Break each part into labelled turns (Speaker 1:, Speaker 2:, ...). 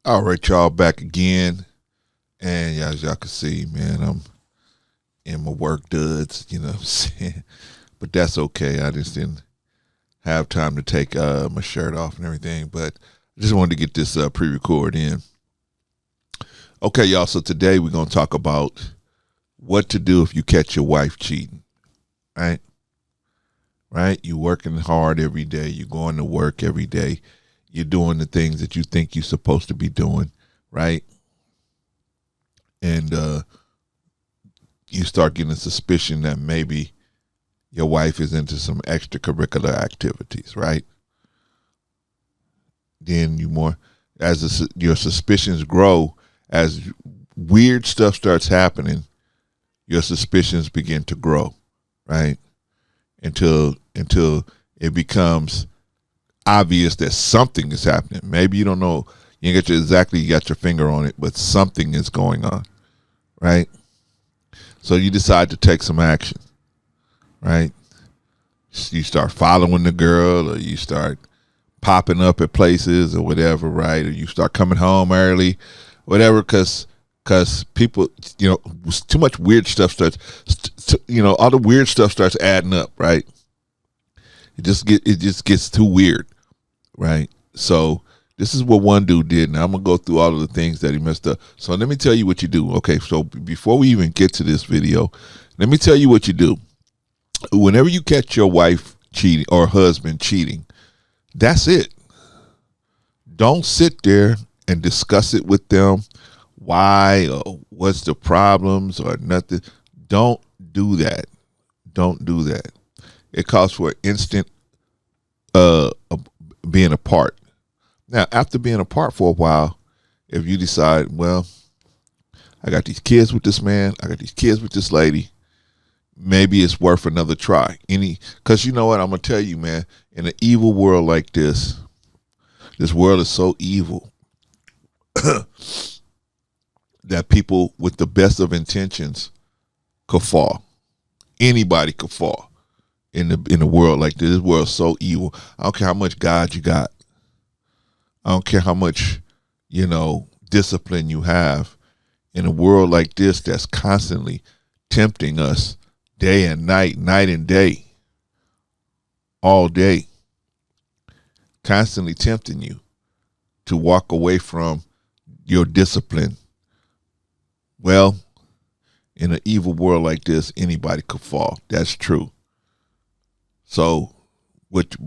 Speaker 1: All right, y'all, back again. And yeah, as y'all can see, man, I'm in my work duds, you know what I'm saying? But that's okay. I just didn't have time to take my shirt off and everything. But I just wanted to get this pre-record in. Okay, y'all, so today we're going to talk about what to do if you catch your wife cheating, right? Right? You're working hard every day. You're going to work every day. You're doing the things that you think you're supposed to be doing, right? And you start getting a suspicion that maybe your wife is into some extracurricular activities, right? Then your suspicions grow, as weird stuff starts happening, your suspicions begin to grow, right? Until it becomes obvious that something is happening. Maybe you don't know, you got your finger on it, but something is going on, right? So you decide to take some action, right? You start following the girl, or you start popping up at places or whatever, right? Or you start coming home early, whatever, because people, too much weird stuff starts, all the weird stuff starts adding up, right? It just gets too weird, right? So this is what one dude did. Now I'm going to go through all of the things that he messed up. So let me tell you what you do. Okay, so before we even get to this video, let me tell you what you do. Whenever you catch your wife cheating or husband cheating, that's it. Don't sit there and discuss it with them. Why or what's the problems or nothing. Don't do that. Don't do that. It calls for instant being apart. Now, after being apart for a while, if you decide, well, I got these kids with this man, I got these kids with this lady, maybe it's worth another try. Because you know what, I'm going to tell you, man, in an evil world like this world is so evil that people with the best of intentions could fall. Anybody could fall in a world like this. This world is so evil. I don't care how much God you got. I don't care how much, discipline you have. In a world like this that's constantly tempting us day and night and day, all day, constantly tempting you to walk away from your discipline. Well, in an evil world like this, anybody could fall. That's true. So what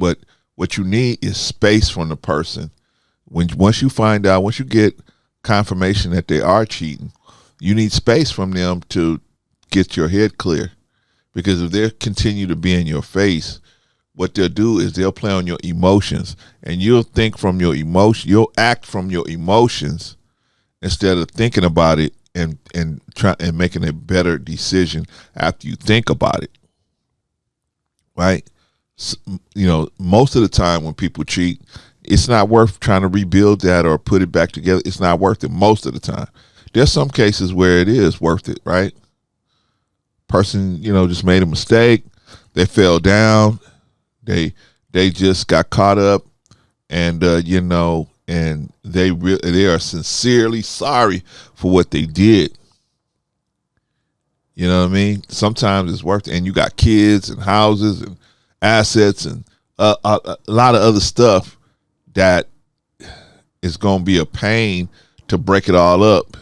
Speaker 1: you need is space from the person. Once you get confirmation that they are cheating, you need space from them to get your head clear. Because if they continue to be in your face, what they'll do is they'll play on your emotions, and you'll think from your emotion, you'll act from your emotions instead of thinking about it and making a better decision after you think about it. Right? Most of the time when people cheat, it's not worth trying to rebuild that or put it back together. It's not worth it most of the time. There's some cases where it is worth it, right? Person, just made a mistake. They fell down. They just got caught up, and and they are sincerely sorry for what they did. You know what I mean? Sometimes it's worth it, and you got kids and houses and assets and a lot of other stuff that is going to be a pain to break it all up,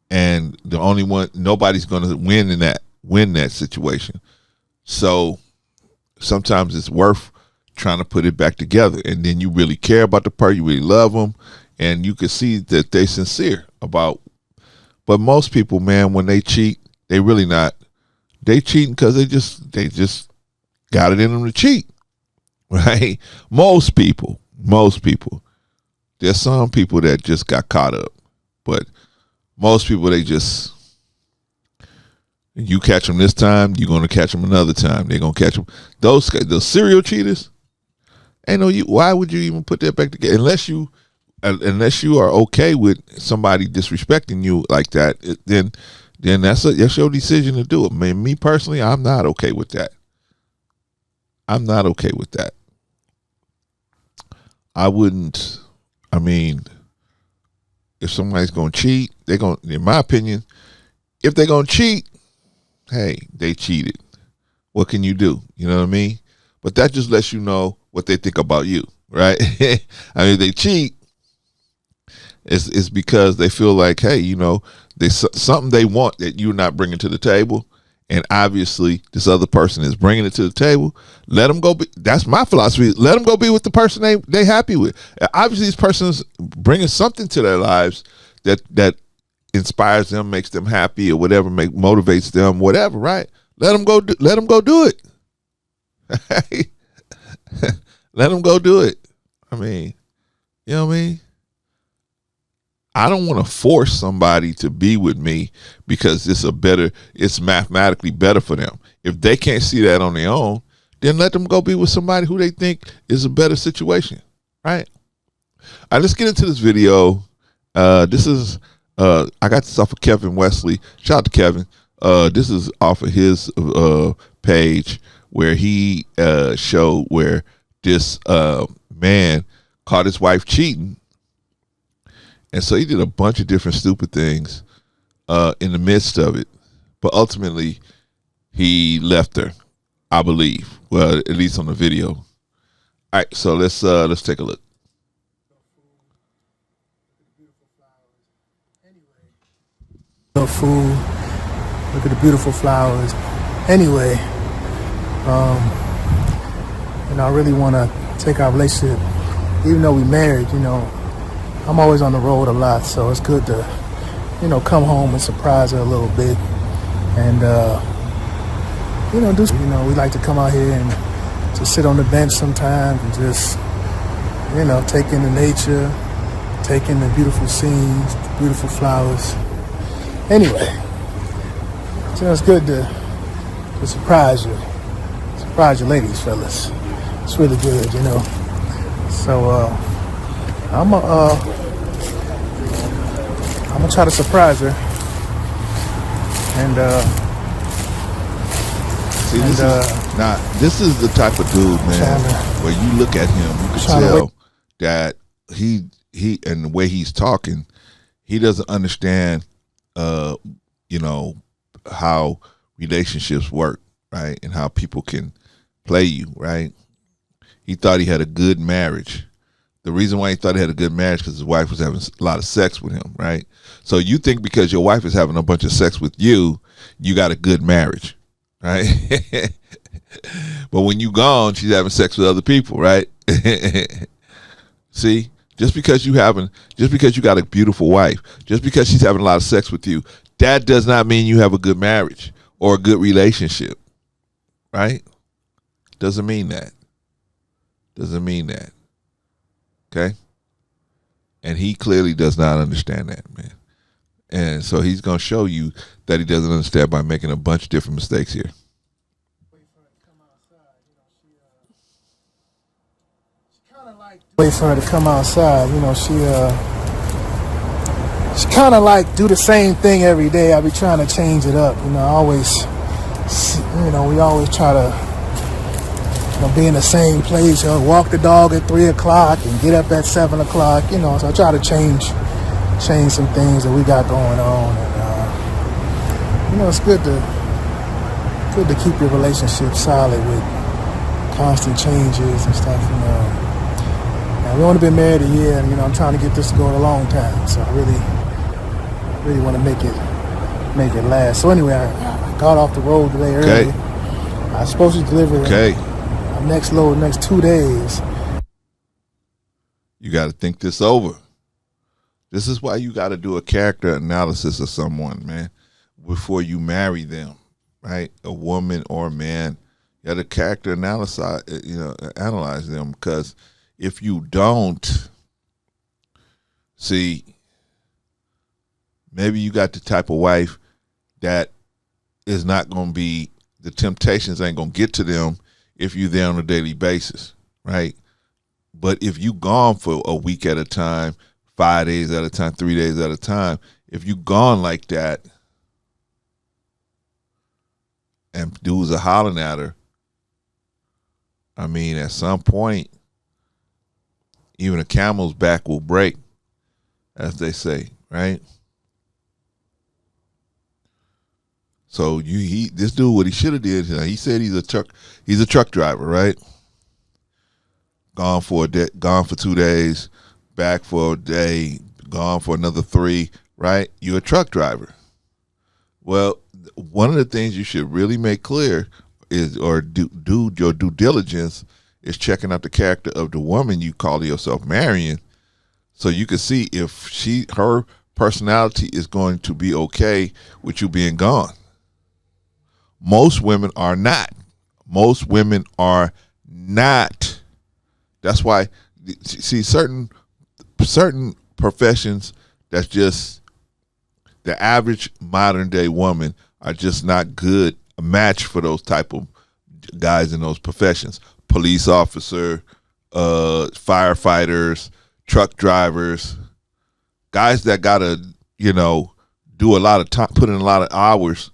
Speaker 1: and nobody's going to win that situation. So sometimes it's worth trying to put it back together, and then you really care about the person, you really love them, and you can see that they're sincere about. But most people, man, when they cheat, they really not. They cheating because they just got it in them to cheat, right? Most people. There's some people that just got caught up, but most people, you catch them this time, you're going to catch them another time. They're going to catch them. Those serial cheaters, why would you even put that back together? Unless you are okay with somebody disrespecting you like that, then that's your decision to do it. Man, me personally, I'm not okay with that. I'm not okay with that. I wouldn't. I mean, if somebody's gonna cheat, they're gonna, in my opinion, if they're gonna cheat, hey, they cheated. What can you do? You know what I mean? But that just lets you know what they think about you, right? I mean, they cheat. It's because they feel like, hey, you know, there's something they want that you're not bringing to the table, and obviously this other person is bringing it to the table. Let them go. That's my philosophy. Let them go be with the person they happy with. Obviously, this person's bringing something to their lives that inspires them, makes them happy, or whatever, motivates them, whatever. Right? Let them go. Let them go do it. Let them go do it. I mean, you know what I mean? I don't want to force somebody to be with me because it's mathematically better for them. If they can't see that on their own, then let them go be with somebody who they think is a better situation. Right? All right, let's get into this video. This is, I got this off of Kevin Westley. Shout out to Kevin. This is off of his page where he showed where this man caught his wife cheating. And so he did a bunch of different stupid things in the midst of it. But ultimately, he left her, I believe. Well, at least on the video. All right, so let's take a look.
Speaker 2: No food. Look at the beautiful flowers. Anyway, I really want to take our relationship, even though we married, I'm always on the road a lot, so it's good to, come home and surprise her a little bit. And, we like to come out here and just sit on the bench sometimes and just, take in the nature, take in the beautiful scenes, the beautiful flowers. Anyway, it's good to surprise you ladies, fellas. It's really good, So, I'm gonna try to surprise her, and
Speaker 1: see, this is the type of dude, man, where you look at him, you can tell that he and the way he's talking, he doesn't understand, how relationships work, right, and how people can play you, right. He thought he had a good marriage. The reason why he thought he had a good marriage because his wife was having a lot of sex with him, right? So you think because your wife is having a bunch of sex with you, you got a good marriage, right? But when you gone, she's having sex with other people, right? See, just because you got a beautiful wife, just because she's having a lot of sex with you, that does not mean you have a good marriage or a good relationship, right? Doesn't mean that. Doesn't mean that. Okay? And he clearly does not understand that, man. And so he's going to show you that he doesn't understand by making a bunch of different mistakes here.
Speaker 2: Wait for her to come outside. She kind of like do the same thing every day. I be trying to change it up. We always try to be in the same place, walk the dog at 3 o'clock and get up at 7 o'clock, so I try to change some things that we got going on. And, it's good to keep your relationship solid with constant changes and stuff, Now, we only been married a year, and, I'm trying to get this to go a long time, so I really want to make it last. So anyway, I got off the road today early. I was supposed to deliver next load next 2 days.
Speaker 1: You got to think this over. This is why you got to do a character analysis of someone, man, before you marry them, right? A woman or a man. You got to character analyze them, because if you don't, see, maybe you got the type of wife that is not going to be, the temptations ain't going to get to them if you're there on a daily basis, right? But if you gone for a week at a time, 5 days at a time, 3 days at a time, if you gone like that and dudes are hollering at her, I mean, at some point, even a camel's back will break. as they say, right? So this dude, what he should have did, he said he's a truck driver, right? Gone for 2 days, back for a day, gone for another 3, right? You're a truck driver. Well, one of the things you should really make clear is, or do your due diligence, is checking out the character of the woman you call yourself marrying, so you can see if her personality is going to be okay with you being gone. Most women are not. Most women are not. That's why, see, certain professions, that's just the average modern day woman are just not good a match for those type of guys in those professions. Police officer, firefighters, truck drivers, guys that gotta, do a lot of time, put in a lot of hours.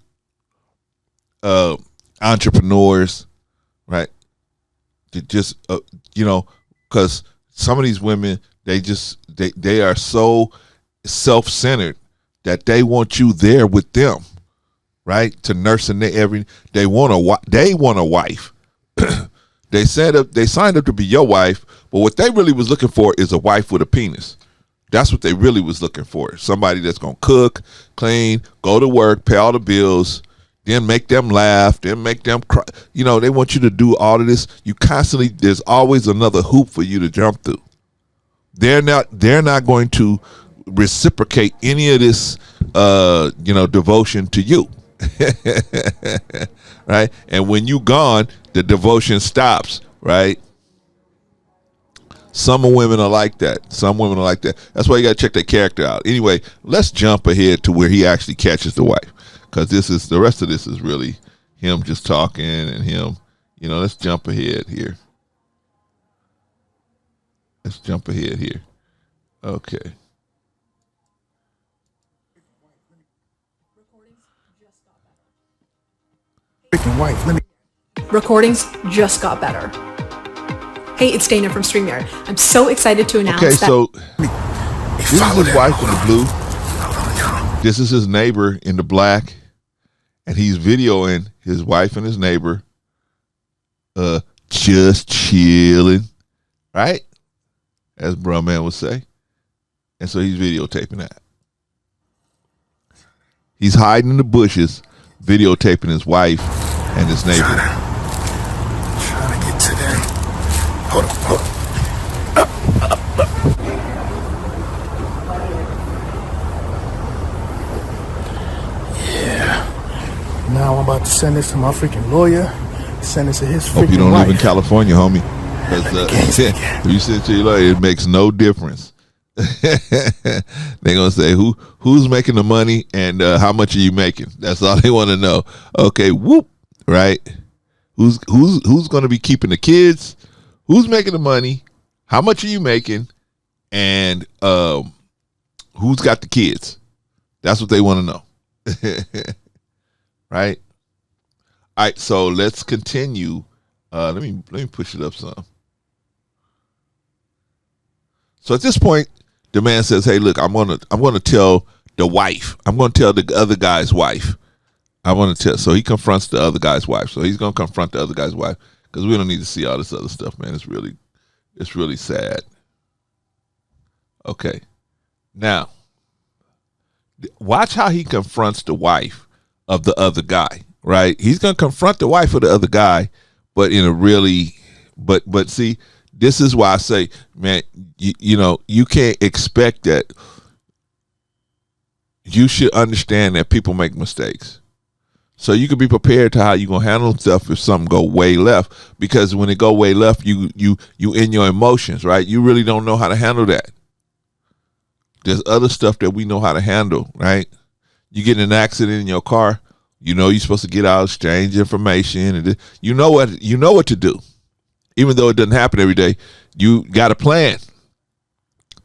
Speaker 1: Entrepreneurs, right? Just because some of these women, they are so self-centered that they want you there with them, right? To nurse in they want a wife. They signed up to be your wife, but what they really was looking for is a wife with a penis. That's what they really was looking for. Somebody that's gonna cook, clean, go to work, pay all the bills, then make them laugh, then make them cry. They want you to do all of this. There's always another hoop for you to jump through. They're not going to reciprocate any of this, devotion to you. Right? And when you gone, the devotion stops, right? Some women are like that. That's why you got to check that character out. Anyway, let's jump ahead to where he actually catches the wife. Because the rest of this is really him just talking and him, let's jump ahead here. Okay.
Speaker 2: Freaking wife.
Speaker 3: Recordings just got better. Hey, it's Dana from StreamYard. I'm so excited to announce that.
Speaker 1: So this is his wife in the blue. This is his neighbor in the black. And he's videoing his wife and his neighbor just chilling, right? As Bruh Man would say. And so he's videotaping that. He's hiding in the bushes, videotaping his wife and his neighbor.
Speaker 2: Trying to get to them. Hold on. Yeah. Now I'm about to send this to my freaking lawyer. Send it to his freaking wife.
Speaker 1: Hope you don't live in California, homie. Because if you send it to your lawyer, it makes no difference. They're gonna say who's making the money and how much are you making? That's all they want to know. Okay, whoop, right? Who's gonna be keeping the kids? Who's making the money? How much are you making? And who's got the kids? That's what they want to know. Right? All right, so let's continue. Let me push it up some. So at this point, the man says, "Hey, look, I'm gonna tell the wife. I'm gonna tell the other guy's wife. I want to tell." So he confronts the other guy's wife. So he's gonna confront the other guy's wife because we don't need to see all this other stuff, man. It's really sad. Okay, now watch how he confronts the wife of the other guy. Right? He's gonna confront the wife of the other guy, but in a really, but see. This is why I say, man, you can't expect that. You should understand that people make mistakes. So you can be prepared to how you're going to handle stuff if something go way left. Because when it go way left, you in your emotions, right? You really don't know how to handle that. There's other stuff that we know how to handle, right? You get in an accident in your car, you're supposed to get out, exchange information, and you know what to do. Even though it doesn't happen every day, you got a plan.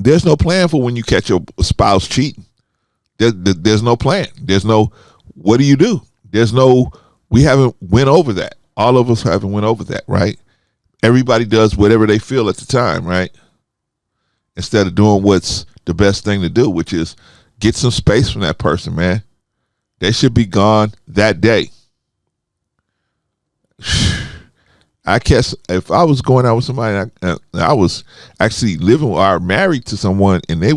Speaker 1: There's no plan for when you catch your spouse cheating. There's no plan. There's no, what do you do? We haven't went over that. All of us haven't went over that, right? Everybody does whatever they feel at the time, right? Instead of doing what's the best thing to do, which is get some space from that person, man. They should be gone that day. I guess if I was going out with somebody, I was actually living or married to someone, and they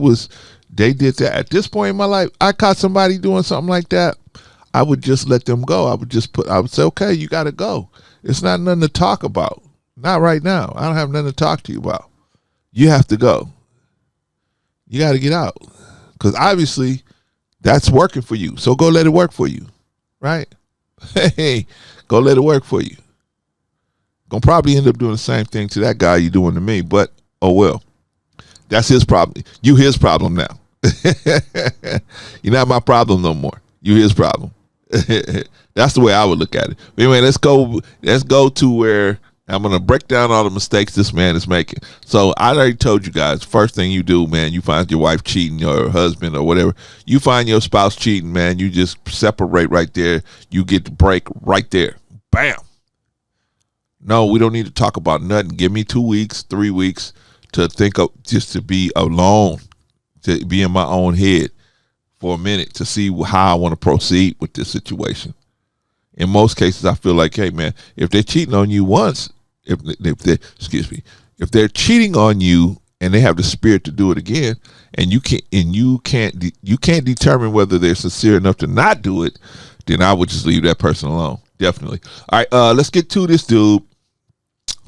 Speaker 1: did that. At this point in my life, I caught somebody doing something like that, I would just let them go. I would say, okay, you got to go. It's not nothing to talk about. Not right now. I don't have nothing to talk to you about. You have to go. You got to get out. Because obviously that's working for you. So go let it work for you. Right? Hey, go let it work for you. Gonna probably end up doing the same thing to that guy you're doing to me, but oh well. That's his problem. You his problem now. You're not my problem no more. You his problem. That's the way I would look at it. But anyway, let's go to where I'm going to break down all the mistakes this man is making. So I already told you guys, first thing you do, man, you find your wife cheating or husband or whatever. You find your spouse cheating, man, you just separate right there. You get the break right there. Bam. No, we don't need to talk about nothing. Give me 2 weeks, 3 weeks to think of, just to be alone, to be in my own head for a minute to see how I want to proceed with this situation. In most cases, I feel like, hey, man, if they're cheating on you once, if they're cheating on you and they have the spirit to do it again, and you can't determine whether they're sincere enough to not do it, then I would just leave that person alone. Definitely. All right, let's get to this dude.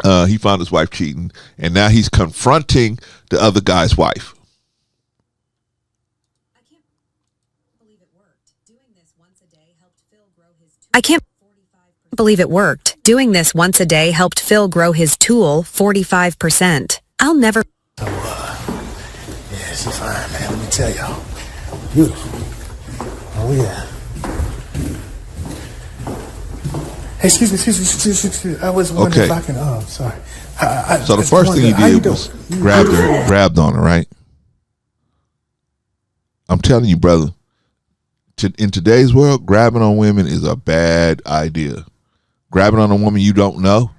Speaker 1: He found his wife cheating, and now he's confronting the other guy's wife.
Speaker 4: I can't believe it worked. Doing this once a day helped Phil grow his tool 45%. I'll never.
Speaker 2: Yeah, she's fine, man. Let me tell y'all. Beautiful. Oh, yeah. Hey, excuse me. I was wondering if I can, sorry.
Speaker 1: So the first thing he did was grabbed on her, right? I'm telling you, brother, in today's world, grabbing on women is a bad idea. Grabbing on a woman you don't know,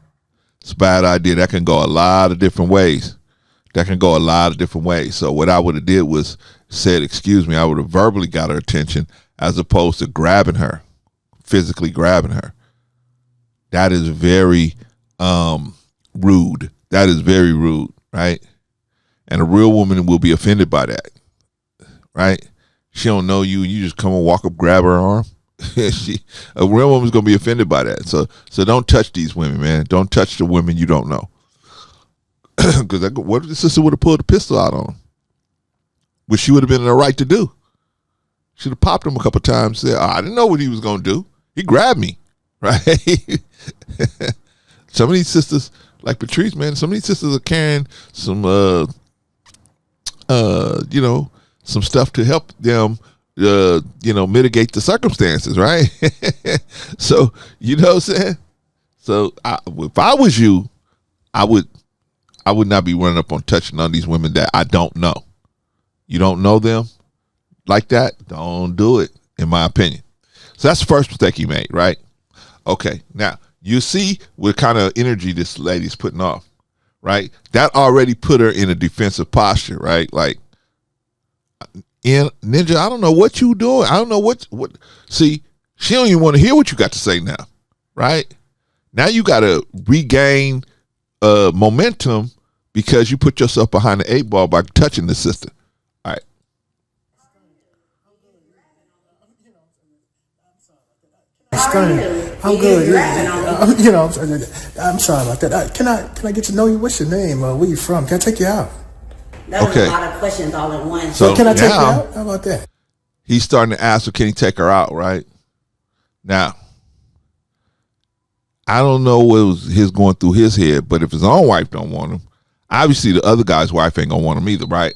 Speaker 1: it's a bad idea. That can go a lot of different ways. So what I would have did was said, excuse me, I would have verbally got her attention as opposed to grabbing her, physically grabbing her. That is very rude. That is very rude, right? And a real woman will be offended by that, right? She don't know you, and you just come and walk up, grab her arm. A real woman's gonna be offended by that. So don't touch these women, man. Don't touch the women you don't know. Because what if the sister would have pulled a pistol out on him? Which she would have been in the right to do. Should have popped him a couple times. Said, I didn't know what he was gonna do. He grabbed me, right? Some of these sisters, like Patrice, man, some of these sisters are carrying some, some stuff to help them, mitigate the circumstances, right? So, you know what I'm saying? So, if I was you, I would not be running up on touching on these women that I don't know. You don't know them like that, don't do it, in my opinion. So that's the first mistake he made, right? Okay, now, you see what kind of energy this lady's putting off, right? That already put her in a defensive posture, right? Like, Ninja, I don't know what you doing. I don't know what. See, she don't even want to hear what you got to say now, right? Now you got to regain momentum because you put yourself behind the 8 ball by touching the sister. All right.
Speaker 2: I'm good. I'm sorry about that. Can I get to know you? What's your name? Where you from? Can I take you out?
Speaker 5: That was a lot of questions all at once.
Speaker 2: So can I take you out? How about that?
Speaker 1: He's starting to ask her, can he take her out, right? Now, I don't know what was his going through his head, but if his own wife don't want him, obviously the other guy's wife ain't gonna want him either, right?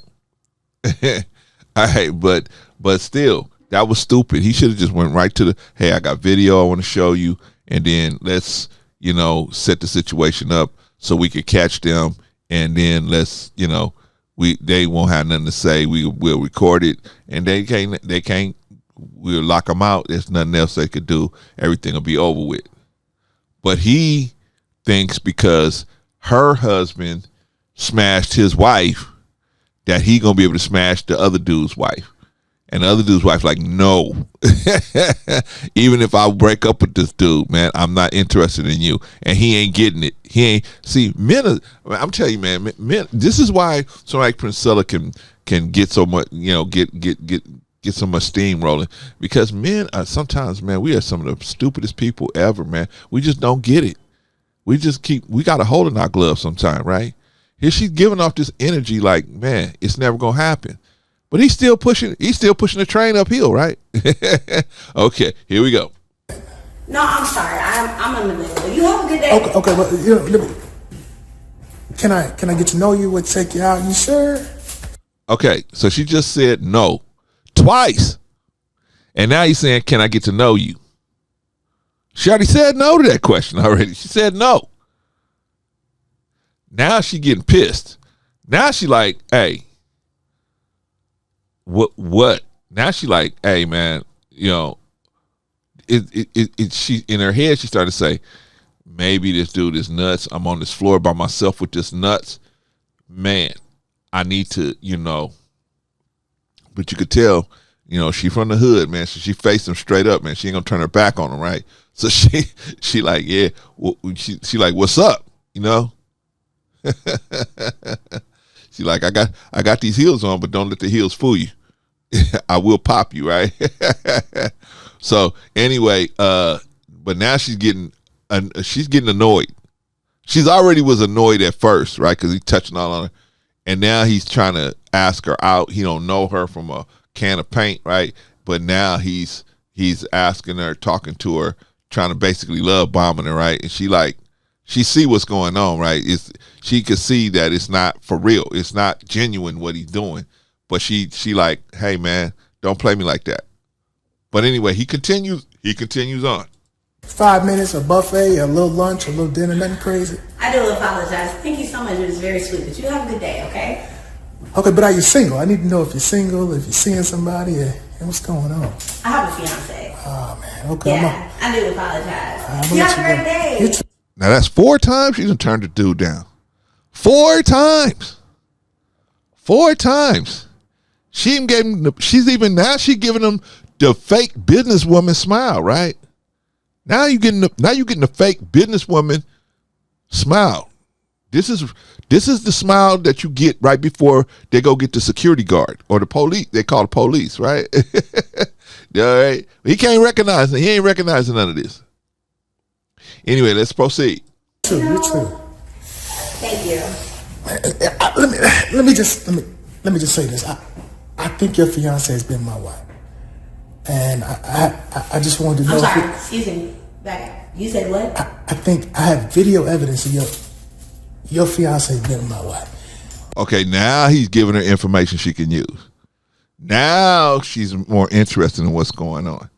Speaker 1: All right, but still, that was stupid. He should have just went right to the, hey, I got video I want to show you, and then let's, set the situation up so we could catch them, and then let's, they won't have nothing to say. We'll record it, and they can't. We'll lock them out. There's nothing else they could do. Everything will be over with. But he thinks because her husband smashed his wife that he gonna be able to smash the other dude's wife. And the other dude's wife like, no. Even if I break up with this dude, man, I'm not interested in you. And he ain't getting it. He ain't. See, men are, I'm telling you, man, men, this is why somebody like Priscilla can get so much, get so much steam rolling. Because men are sometimes, man, we are some of the stupidest people ever, man. We just don't get it. We got a hole in our glove sometime, right? Here she's giving off this energy like, man, it's never going to happen. But he's still pushing the train uphill, right? Okay, here we go.
Speaker 5: No, I'm sorry. I'm in the middle. You have a good day.
Speaker 2: Okay, but can I get to know you? What take you out? You sure?
Speaker 1: Okay, so she just said no twice. And now he's saying, can I get to know you? She already said no to that question already. She said no. Now she getting pissed. Now she like, hey, what? Now she like, hey man, she in her head she started to say, maybe this dude is nuts. I'm on this floor by myself with this nuts. Man, I need to, but you could tell, she from the hood, man. So she faced him straight up, man. She ain't gonna turn her back on him, right? So she like, yeah, she like, what's up? She like, I got these heels on, but don't let the heels fool you. I will pop you, right? So anyway, but now she's getting annoyed. She's already was annoyed at first, right? Because he's touching all on her, and now he's trying to ask her out. He don't know her from a can of paint, right? But now he's asking her, talking to her, trying to basically love bombing her, right? And she see what's going on, right? She could see that it's not for real. It's not genuine what he's doing. But she like, hey man, don't play me like that. But anyway, he continues on.
Speaker 2: 5 minutes, a buffet, a little lunch, a little dinner, nothing crazy.
Speaker 5: I do apologize. Thank you so much. It was very sweet. But you have a good day, okay?
Speaker 2: Okay, but are you single? I need to know if you're single, if you're seeing somebody, and what's going on.
Speaker 5: I have a fiance.
Speaker 2: Oh man, okay.
Speaker 5: Yeah, I do apologize. You have a great day.
Speaker 1: Now that's 4 times she's turned the dude down. 4 times. 4 times. She's giving him the fake businesswoman smile, right? Now you getting the fake businesswoman smile. This is the smile that you get right before they go get the security guard or the police. They call the police, right? All right. He can't recognize it. He ain't recognizing none of this. Anyway, let's proceed.
Speaker 2: You too.
Speaker 5: Thank you.
Speaker 2: Let me just say this. I think your fiance has been my wife, and I just wanted to know.
Speaker 5: I'm sorry. Excuse me. Back. You said what?
Speaker 2: I think I have video evidence of your fiance has been my wife.
Speaker 1: Okay, now he's giving her information she can use. Now she's more interested in what's going on,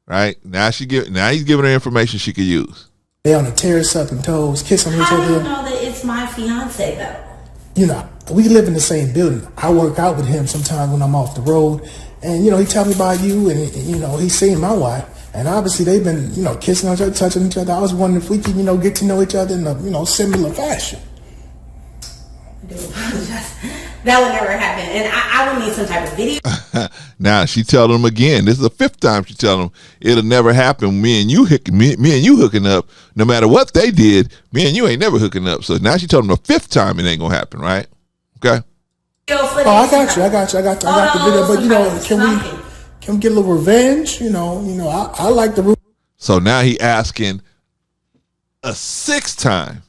Speaker 1: right? Now he's giving her information she can use.
Speaker 2: They on the terrace up and toes, kissing each other.
Speaker 5: How do you know that it's my fiance though?
Speaker 2: We live in the same building. I work out with him sometimes when I'm off the road. And, he tell me about you and, he's seen my wife. And obviously they've been, kissing each other, touching each other. I was wondering if we could, get to know each other in a, similar fashion.
Speaker 5: I do apologize. That would never happen. And I would need some type of video.
Speaker 1: Now she telling him again. This is the 5th time she telling him it'll never happen. Me and you hooking up. No matter what they did, me and you ain't never hooking up. So now she told him the 5th time it ain't gonna happen, right? Okay.
Speaker 2: I got you. I got the video. But can we get a little revenge? I like the.
Speaker 1: So now he asking a 6th time.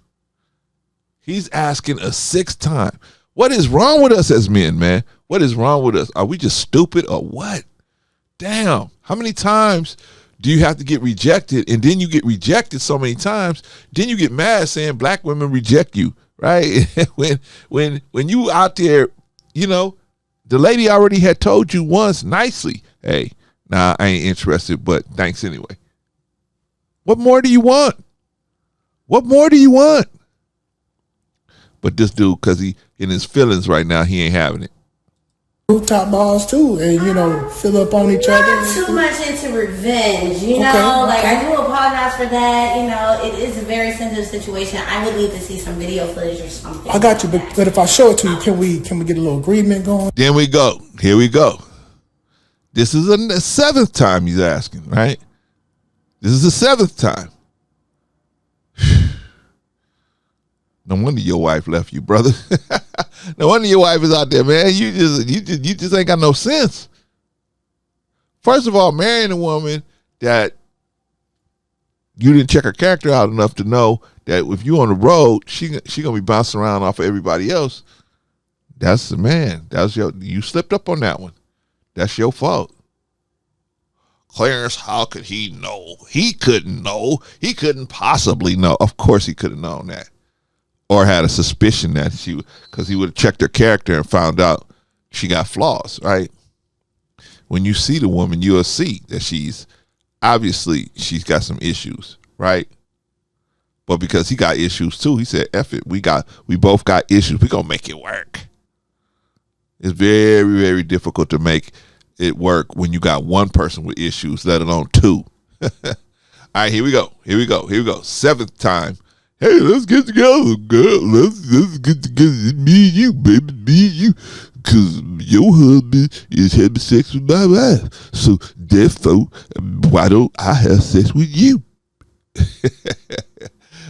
Speaker 1: He's asking a 6th time. What is wrong with us as men, man? What is wrong with us? Are we just stupid or what? Damn. How many times do you have to get rejected? And then you get rejected so many times. Then you get mad saying black women reject you, right? when you out there, the lady already had told you once nicely, hey, nah, I ain't interested, but thanks anyway. What more do you want? What more do you want? But this dude, because he in his feelings right now, he ain't having it.
Speaker 2: Rooftop balls too, and fill up on each other.
Speaker 5: Not too much into revenge,
Speaker 2: Okay,
Speaker 5: I do apologize for that. It is a very sensitive situation. I would need to see some video footage or something.
Speaker 2: I got you, but if I show it to you, can we get a little agreement going?
Speaker 1: Then we go. Here we go. This is the 7th time he's asking, right? This is the 7th time. No wonder your wife left you, brother. No wonder your wife is out there, man. You just ain't got no sense. First of all, marrying a woman that you didn't check her character out enough to know that if you on the road, she gonna be bouncing around off of everybody else. That's the man. You slipped up on that one. That's your fault. Clarence, how could he know? He couldn't know. He couldn't possibly know. Of course he could have known that. Or had a suspicion that because he would have checked her character and found out she got flaws, right? When you see the woman, you'll see that she's got some issues, right? But because he got issues too, he said, F it, we both got issues. We're gonna make it work. It's very, very difficult to make it work when you got one person with issues, let alone two. All right, here we go. 7th time. Hey, let's get together, girl. Let's get together. Me and you, baby. Me and you. Because your husband is having sex with my wife. So, therefore, why don't I have sex with you?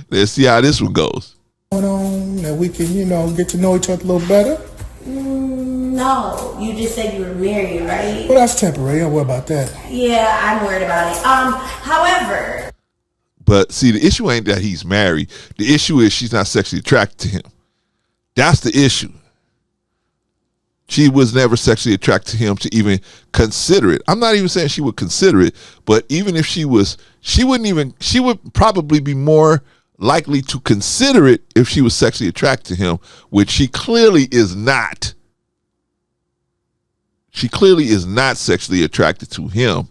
Speaker 1: Let's see how this one goes.
Speaker 2: Going on that we can, get to know each other a little better.
Speaker 5: No, you just said you were married, right?
Speaker 2: Well, that's temporary. Don't worry about that.
Speaker 5: Yeah, I'm worried about it. However.
Speaker 1: But see, the issue ain't that he's married. The issue is she's not sexually attracted to him. That's the issue. She was never sexually attracted to him to even consider it. I'm not even saying she would consider it, but even if she was, she would probably be more likely to consider it if she was sexually attracted to him, which she clearly is not. She clearly is not sexually attracted to him.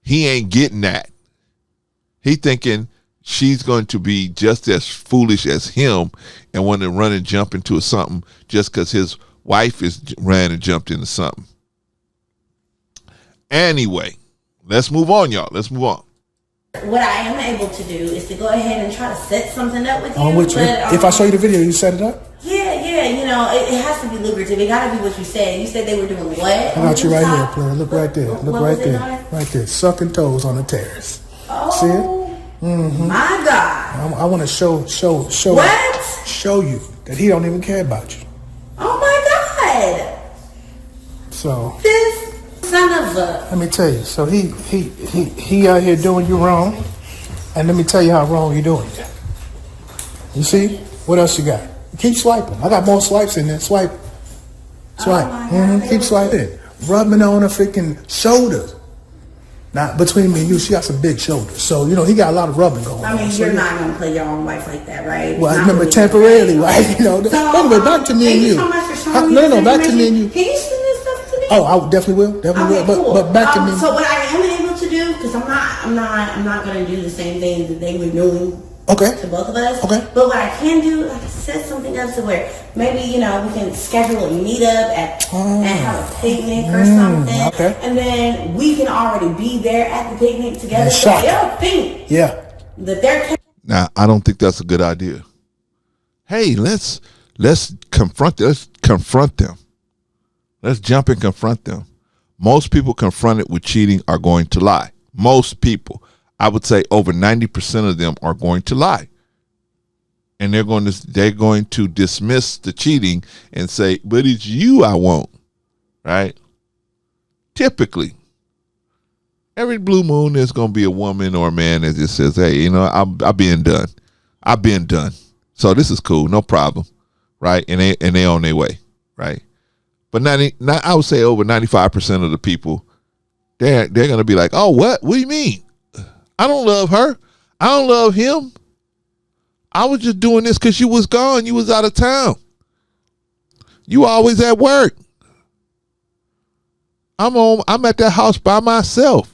Speaker 1: He ain't getting that. He thinking she's going to be just as foolish as him and want to run and jump into something just because his wife ran and jumped into something. Anyway, let's move on, y'all. Let's move on.
Speaker 5: What I am able to do is to go ahead and try to set something up with you.
Speaker 2: If I show you the video, you set it up?
Speaker 5: Yeah. It has to be lucrative. It got to be what you said. You said they were doing what?
Speaker 2: I got you right here, player. Look right there. Look right there. Right there. Sucking toes on the terrace.
Speaker 5: Oh,
Speaker 2: see it? Mm-hmm.
Speaker 5: My God.
Speaker 2: I want to show
Speaker 5: what?
Speaker 2: Show you that he don't even care about you.
Speaker 5: Oh my God.
Speaker 2: So
Speaker 5: this son of a.
Speaker 2: Let me tell you. So he out here doing you wrong, and let me tell you how wrong you're doing it. You see? What else you got? Keep swiping. I got more swipes in there. Swipe. Keep swiping. Rubbing on her freaking shoulders. Now, between me and you, she got some big shoulders. So, he got a lot of rubbing going on.
Speaker 5: I mean, you're not going to play your own wife like that, right?
Speaker 2: Well, I remember temporarily, right? Anyway, back to me and you. No, back to me and you.
Speaker 5: Can you send this stuff to me?
Speaker 2: Oh, I definitely will.
Speaker 5: Cool.
Speaker 2: But back to me.
Speaker 5: So what I am able to do, because I'm not going to do the same thing that they were doing.
Speaker 2: Okay.
Speaker 5: To both of us.
Speaker 2: Okay.
Speaker 5: But what I can do, I can set something up to where maybe, we can schedule a meetup and have a picnic or something.
Speaker 2: Okay.
Speaker 5: And then we can already be there at the picnic together. So they'll think that they're.
Speaker 1: Now, I don't think that's a good idea. Hey, let's confront them. Let's jump and confront them. Most people confronted with cheating are going to lie. Most people. I would say over 90% of them are going to lie. And they're going to dismiss the cheating and say, but it's you I want, right? Typically, every blue moon there's going to be a woman or a man that just says, hey, I've been done. I've been done. So this is cool, no problem, right? And they on their way, right? But I would say over 95% of the people, they're going to be like, oh, what? What do you mean? I don't love her. I don't love him. I was just doing this because you was gone. You was out of town. You always at work. I'm at that house by myself.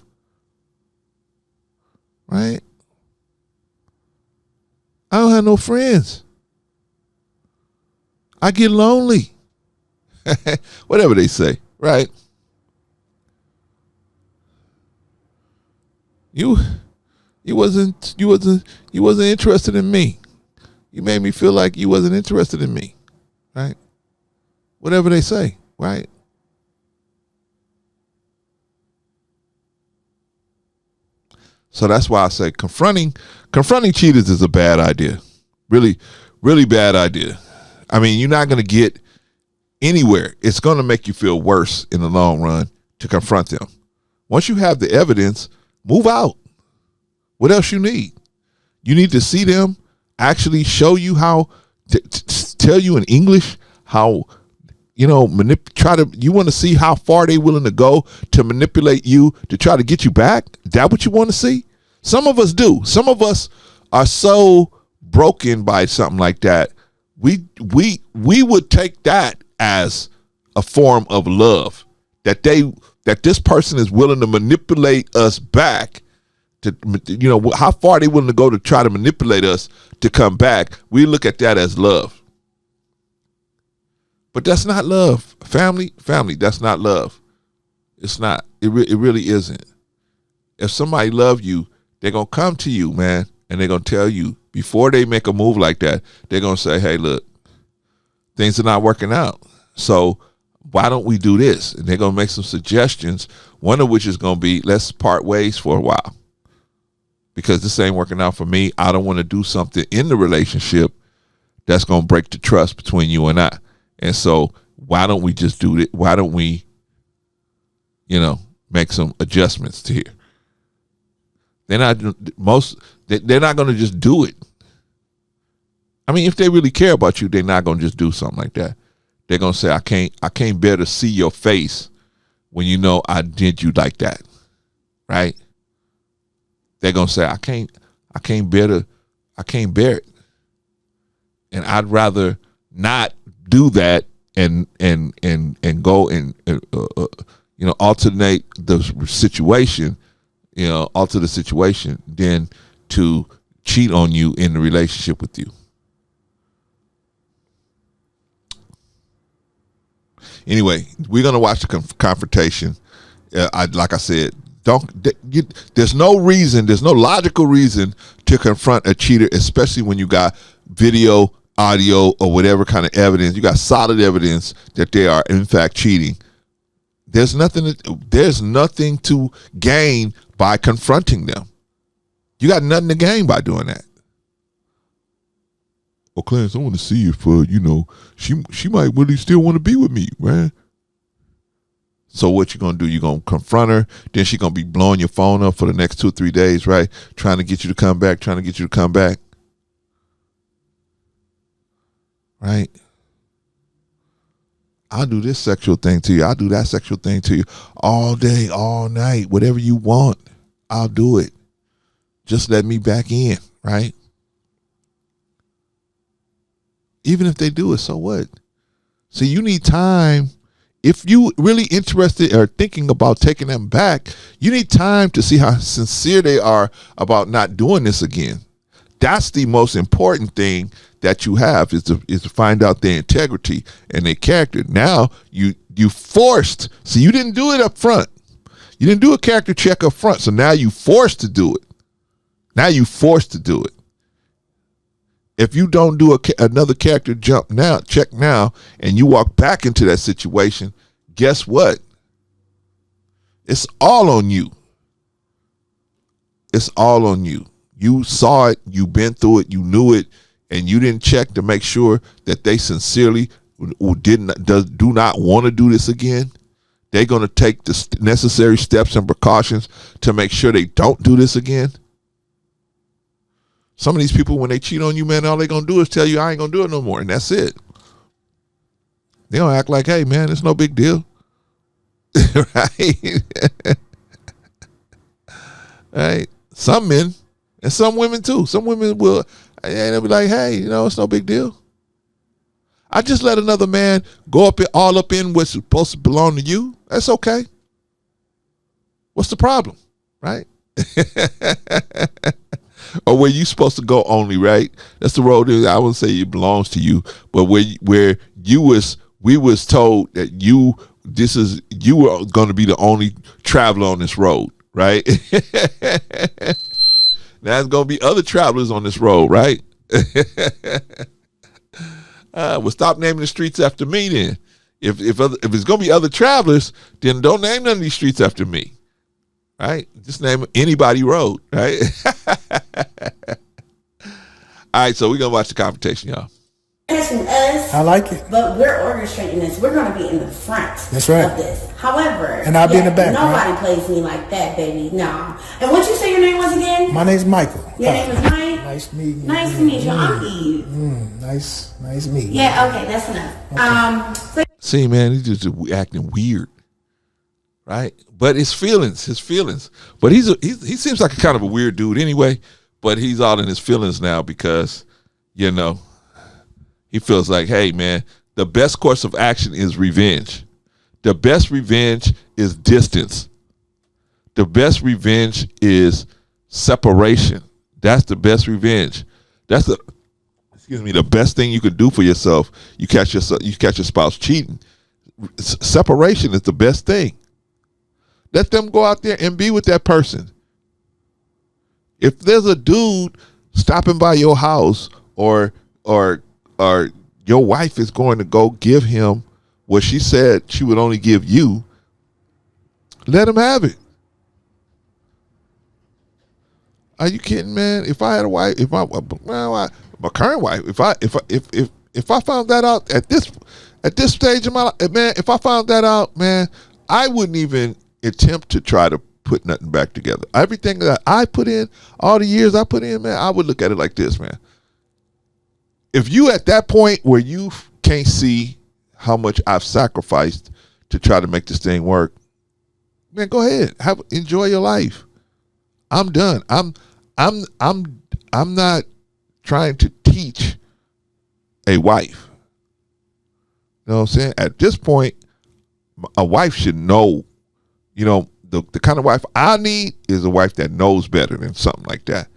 Speaker 1: Right? I don't have no friends. I get lonely. Whatever they say. right? You wasn't interested in me. You made me feel like you wasn't interested in me, right? Whatever they say, right? So that's why I say confronting cheaters is a bad idea. Really, really bad idea. I mean, you're not going to get anywhere. It's going to make you feel worse in the long run to confront them. Once you have the evidence, move out. What else you need? You need to see them actually show you how, tell you in English how, you want to see how far they willing to go to manipulate you to try to get you back. Is that what you want to see? Some of us do. Some of us are so broken by something like that. We would take that as a form of love, that this person is willing to manipulate us back to, how far they willing to go to try to manipulate us to come back. We look at that as love. But that's not love. Family, that's not love. It's not. It really isn't. If somebody love you, they're going to come to you, man, and they're going to tell you before they make a move like that, they're going to say, hey, look, things are not working out. So why don't we do this? And they're going to make some suggestions, one of which is going to be, let's part ways for a while because this ain't working out for me. I don't want to do something in the relationship that's going to break the trust between you and I. And so why don't we just do it? Why don't we, make some adjustments to here? They're not going to just do it. I mean, if they really care about you, they're not going to just do something like that. They're going to say, I can't bear to see your face when you know I did you like that. Right? They're going to say, I can't bear it. And I'd rather not do that and go and alternate the situation, alter the situation than to cheat on you in the relationship with you. Anyway, we're gonna watch the confrontation. Like I said, there's no logical reason to confront a cheater, especially when you got video, audio, or whatever kind of evidence. You got solid evidence that they are in fact cheating. There's nothing to gain by confronting them. You got nothing to gain by doing that. Well, Clarence, I want to see if she might really still want to be with me, right? So what you gonna do? You gonna confront her? Then she gonna be blowing your phone up for the next 2 or 3 days, right? Trying to get you to come back. Right? I'll do this sexual thing to you. I'll do that sexual thing to you all day, all night, whatever you want. I'll do it. Just let me back in, right? Even if they do it, so what? So you need time. If you really interested or thinking about taking them back, you need time to see how sincere they are about not doing this again. That's the most important thing that you have is to find out their integrity and their character. Now you forced. So you didn't do it up front. You didn't do a character check up front. So now you forced to do it. If you don't do another character check now, and you walk back into that situation, guess what? It's all on you. It's all on you. You saw it, you've been through it, you knew it, and you didn't check to make sure that they sincerely do not want to do this again. They're going to take the necessary steps and precautions to make sure they don't do this again. Some of these people, when they cheat on you, man, all they're going to do is tell you, I ain't going to do it no more, and that's it. They don't act like, hey, man, it's no big deal. Right? Right? Some men, and some women too. Some women will, and they'll be like, hey, it's no big deal. I just let another man go all up in what's supposed to belong to you. That's okay. What's the problem? Right? Or where you supposed to go only, right? That's the road. I wouldn't say it belongs to you, but where we was told that you you were going to be the only traveler on this road, right? There's going to be other travelers on this road, right? Well, stop naming the streets after me then. If it's going to be other travelers, then don't name none of these streets after me, right? Just name anybody road, right? All right, so we're going to watch the confrontation, y'all.
Speaker 5: From us,
Speaker 2: I like it.
Speaker 5: but we're orchestrating this. We're going to be in the front
Speaker 2: That's right.
Speaker 5: of this. However,
Speaker 2: And I'll be in the back,
Speaker 5: nobody
Speaker 2: right?
Speaker 5: plays me like that, baby. No. And what you say your name was again?
Speaker 2: My name's Michael.
Speaker 5: Your name is Mike?
Speaker 2: Nice meeting you.
Speaker 5: Nice to meet you. I'm Eve.
Speaker 2: Nice meeting you.
Speaker 5: Yeah, okay, that's enough. So
Speaker 1: See, man, he's just acting weird, right? But his feelings. But he seems like a kind of a weird dude anyway. But he's all in his feelings now because, you know, he feels like, hey, man, the best course of action is revenge. The best revenge is distance. The best revenge is separation. That's the best revenge. That's the best thing you could do for yourself. You catch your spouse cheating. Separation is the best thing. Let them go out there and be with that person. If there's a dude stopping by your house or your wife is going to go give him what she said she would only give you, let him have it. Are you kidding, man? If I had a wife, my current wife, if I found that out at this stage of my life, man, if I found that out, man, I wouldn't even attempt to try to put nothing back together. Everything that I put in, all the years I put in, man, I would look at it like this, man. If you at that point where you can't see how much I've sacrificed to try to make this thing work, man, go ahead, enjoy your life. I'm done. I'm not trying to teach a wife. You know what I'm saying? At this point, a wife should know, you know, the kind of wife I need is a wife that knows better than something like that.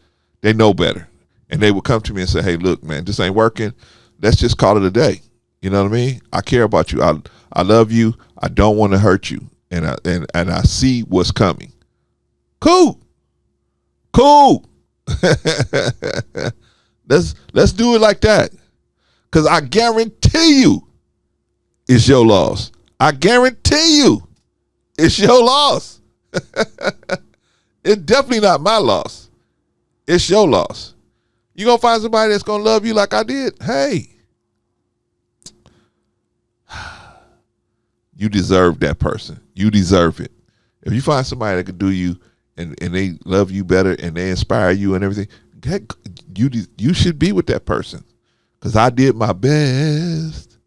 Speaker 1: They know better. And they would come to me and say, hey, look, man, this ain't working. Let's just call it a day. You know what I mean? I care about you. I love you. I don't want to hurt you. And I see what's coming. Cool. Let's do it like that. Because I guarantee you it's your loss. I guarantee you it's your loss. It's definitely not my loss. It's your loss. You gonna find somebody that's gonna love you like I did? Hey, you deserve that person. You deserve it. If you find somebody that could do you and they love you better and they inspire you and everything, heck, you should be with that person. Because I did my best.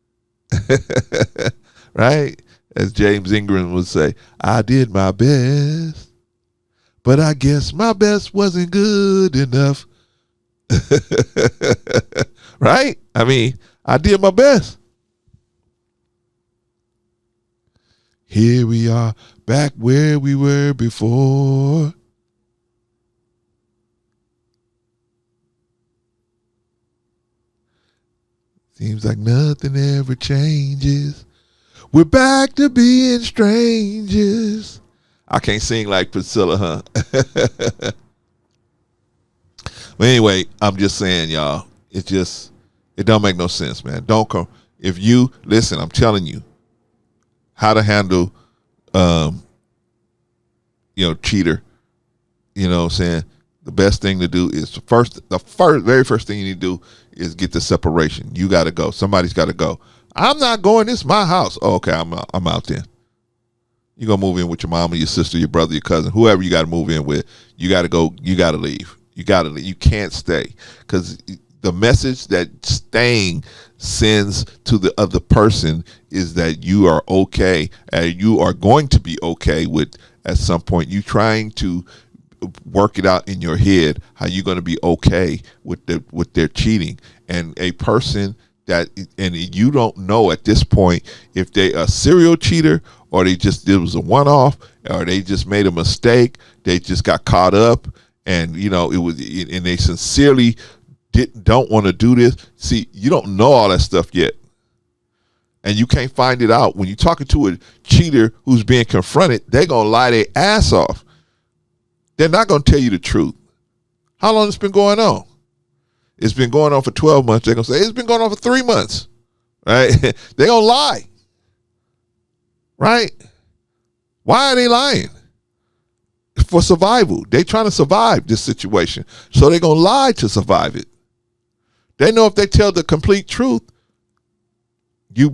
Speaker 1: Right? As James Ingram would say, I did my best, but I guess my best wasn't good enough. Right? I mean, I did my best. Here we are, back where we were before. Seems like nothing ever changes. We're back to being strangers. I can't sing like Priscilla, huh? But anyway, I'm just saying, y'all, it don't make no sense, man. Don't come. If you, listen, I'm telling you how to handle, cheater. You know what I'm saying? The best thing to do is very first thing you need to do is get the separation. You got to go. Somebody's got to go. I'm not going. This is my house. Oh, okay, I'm out then. You're going to move in with your mom or your sister, your brother, your cousin, whoever you got to move in with. You got to go. You got to leave. You got to leave. You can't stay because the message that staying sends to the other person is that you are okay and you are going to be okay with at some point. You trying to work it out in your head how you're going to be okay with their cheating. And a person that, and you don't know at this point if they a serial cheater or it was a one-off or they just made a mistake, they just got caught up and and they sincerely don't want to do this. See, you don't know all that stuff yet. and you can't find it out. When you're talking to a cheater who's being confronted, they're going to lie their ass off. They're not going to tell you the truth. How long has it been going on? It's been going on for 12 months. They're going to say, it's been going on for 3 months. Right? They're going to lie. Right? Why are they lying? For survival. They're trying to survive this situation. So they're going to lie to survive it. They know if they tell the complete truth, you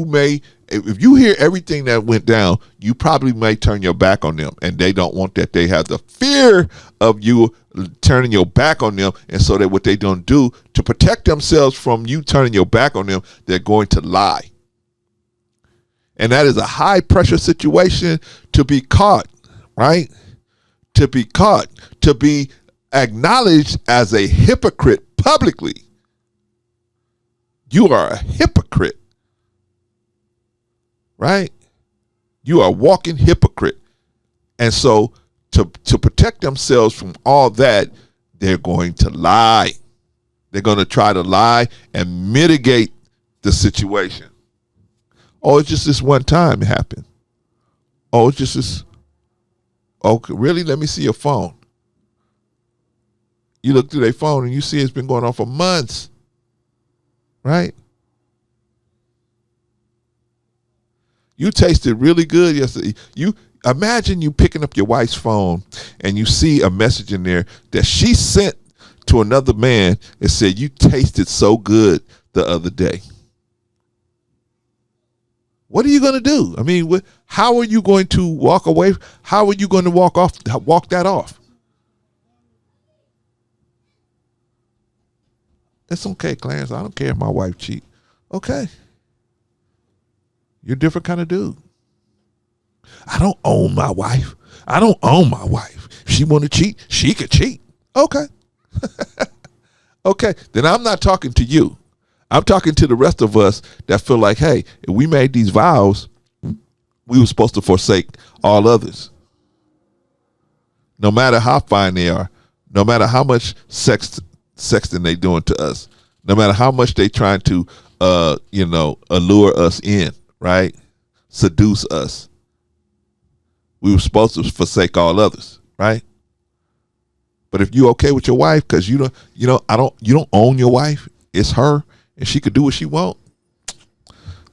Speaker 1: may, if you hear everything that went down, you probably may turn your back on them, and they don't want that. They have the fear of you turning your back on them, and so that what they don't do to protect themselves from you turning your back on them, they're going to lie. And that is a high pressure situation to be caught, right? To be caught, to be acknowledged as a hypocrite publicly. You are a hypocrite, right? You are a walking hypocrite. And so to protect themselves from all that, they're going to lie. They're going to try to lie and mitigate the situation. Oh, it's just this one time it happened. Oh, it's just this. Oh, really? Let me see your phone. You look through their phone and you see it's been going on for months. Right? You tasted really good yesterday. You imagine you picking up your wife's phone and you see a message in there that she sent to another man and said, you tasted so good the other day. What are you going to do? I mean, how are you going to walk away? How are you going to walk that off? It's okay, Clarence. I don't care if my wife cheat. Okay. You're a different kind of dude. I don't own my wife. I don't own my wife. If she want to cheat, she could cheat. Okay. Okay. Then I'm not talking to you. I'm talking to the rest of us that feel like, hey, if we made these vows, we were supposed to forsake all others. No matter how fine they are, no matter how much sexting they doing to us, no matter how much they trying to allure us in, right? Seduce us. We were supposed to forsake all others, right? But if you okay with your wife, because you don't own your wife, it's her, and she could do what she want.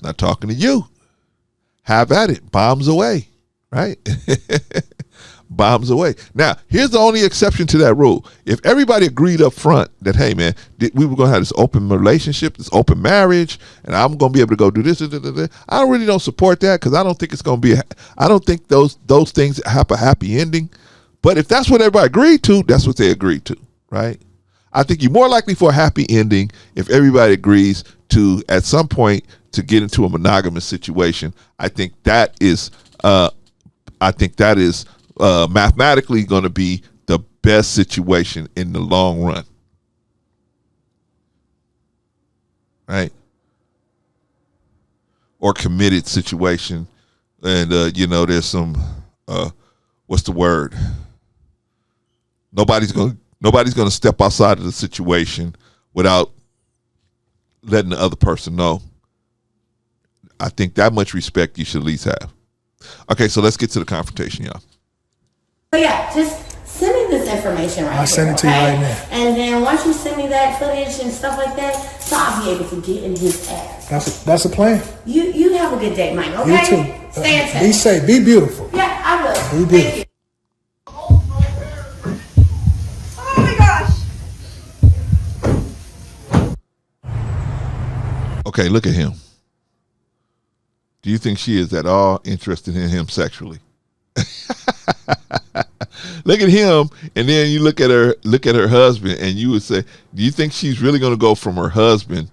Speaker 1: Not talking to you. Have at it. Bombs away, right? Bombs away. Now, here's the only exception to that rule. If everybody agreed up front that, hey, man, we were going to have this open relationship, this open marriage, and I'm going to be able to go do this, I really don't support that because I don't think it's going to be, I don't think those things have a happy ending. But if that's what everybody agreed to, that's what they agreed to, right? I think you're more likely for a happy ending if everybody agrees to, at some point, to get into a monogamous situation. I think that is mathematically going to be the best situation in the long run. Right? Or committed situation. And, there's some, what's the word? Nobody's going to step outside of the situation without letting the other person know. I think that much respect you should at least have. Okay, so let's get to the confrontation, y'all.
Speaker 5: So yeah, just send me this information right
Speaker 2: I'll send it to you right now.
Speaker 5: And then once you send me that footage and stuff like that, so I'll be able to get in his ass.
Speaker 2: That's a plan.
Speaker 5: You have a good day, Mike, okay?
Speaker 2: You too.
Speaker 5: Stay in touch.
Speaker 2: Be safe. Be beautiful.
Speaker 5: Yeah, I will.
Speaker 2: Be beautiful.
Speaker 5: Thank you.
Speaker 1: Okay, look at him. Do you think she is at all interested in him sexually? Look at him, and then you look at her husband, and you would say, do you think she's really going to go from her husband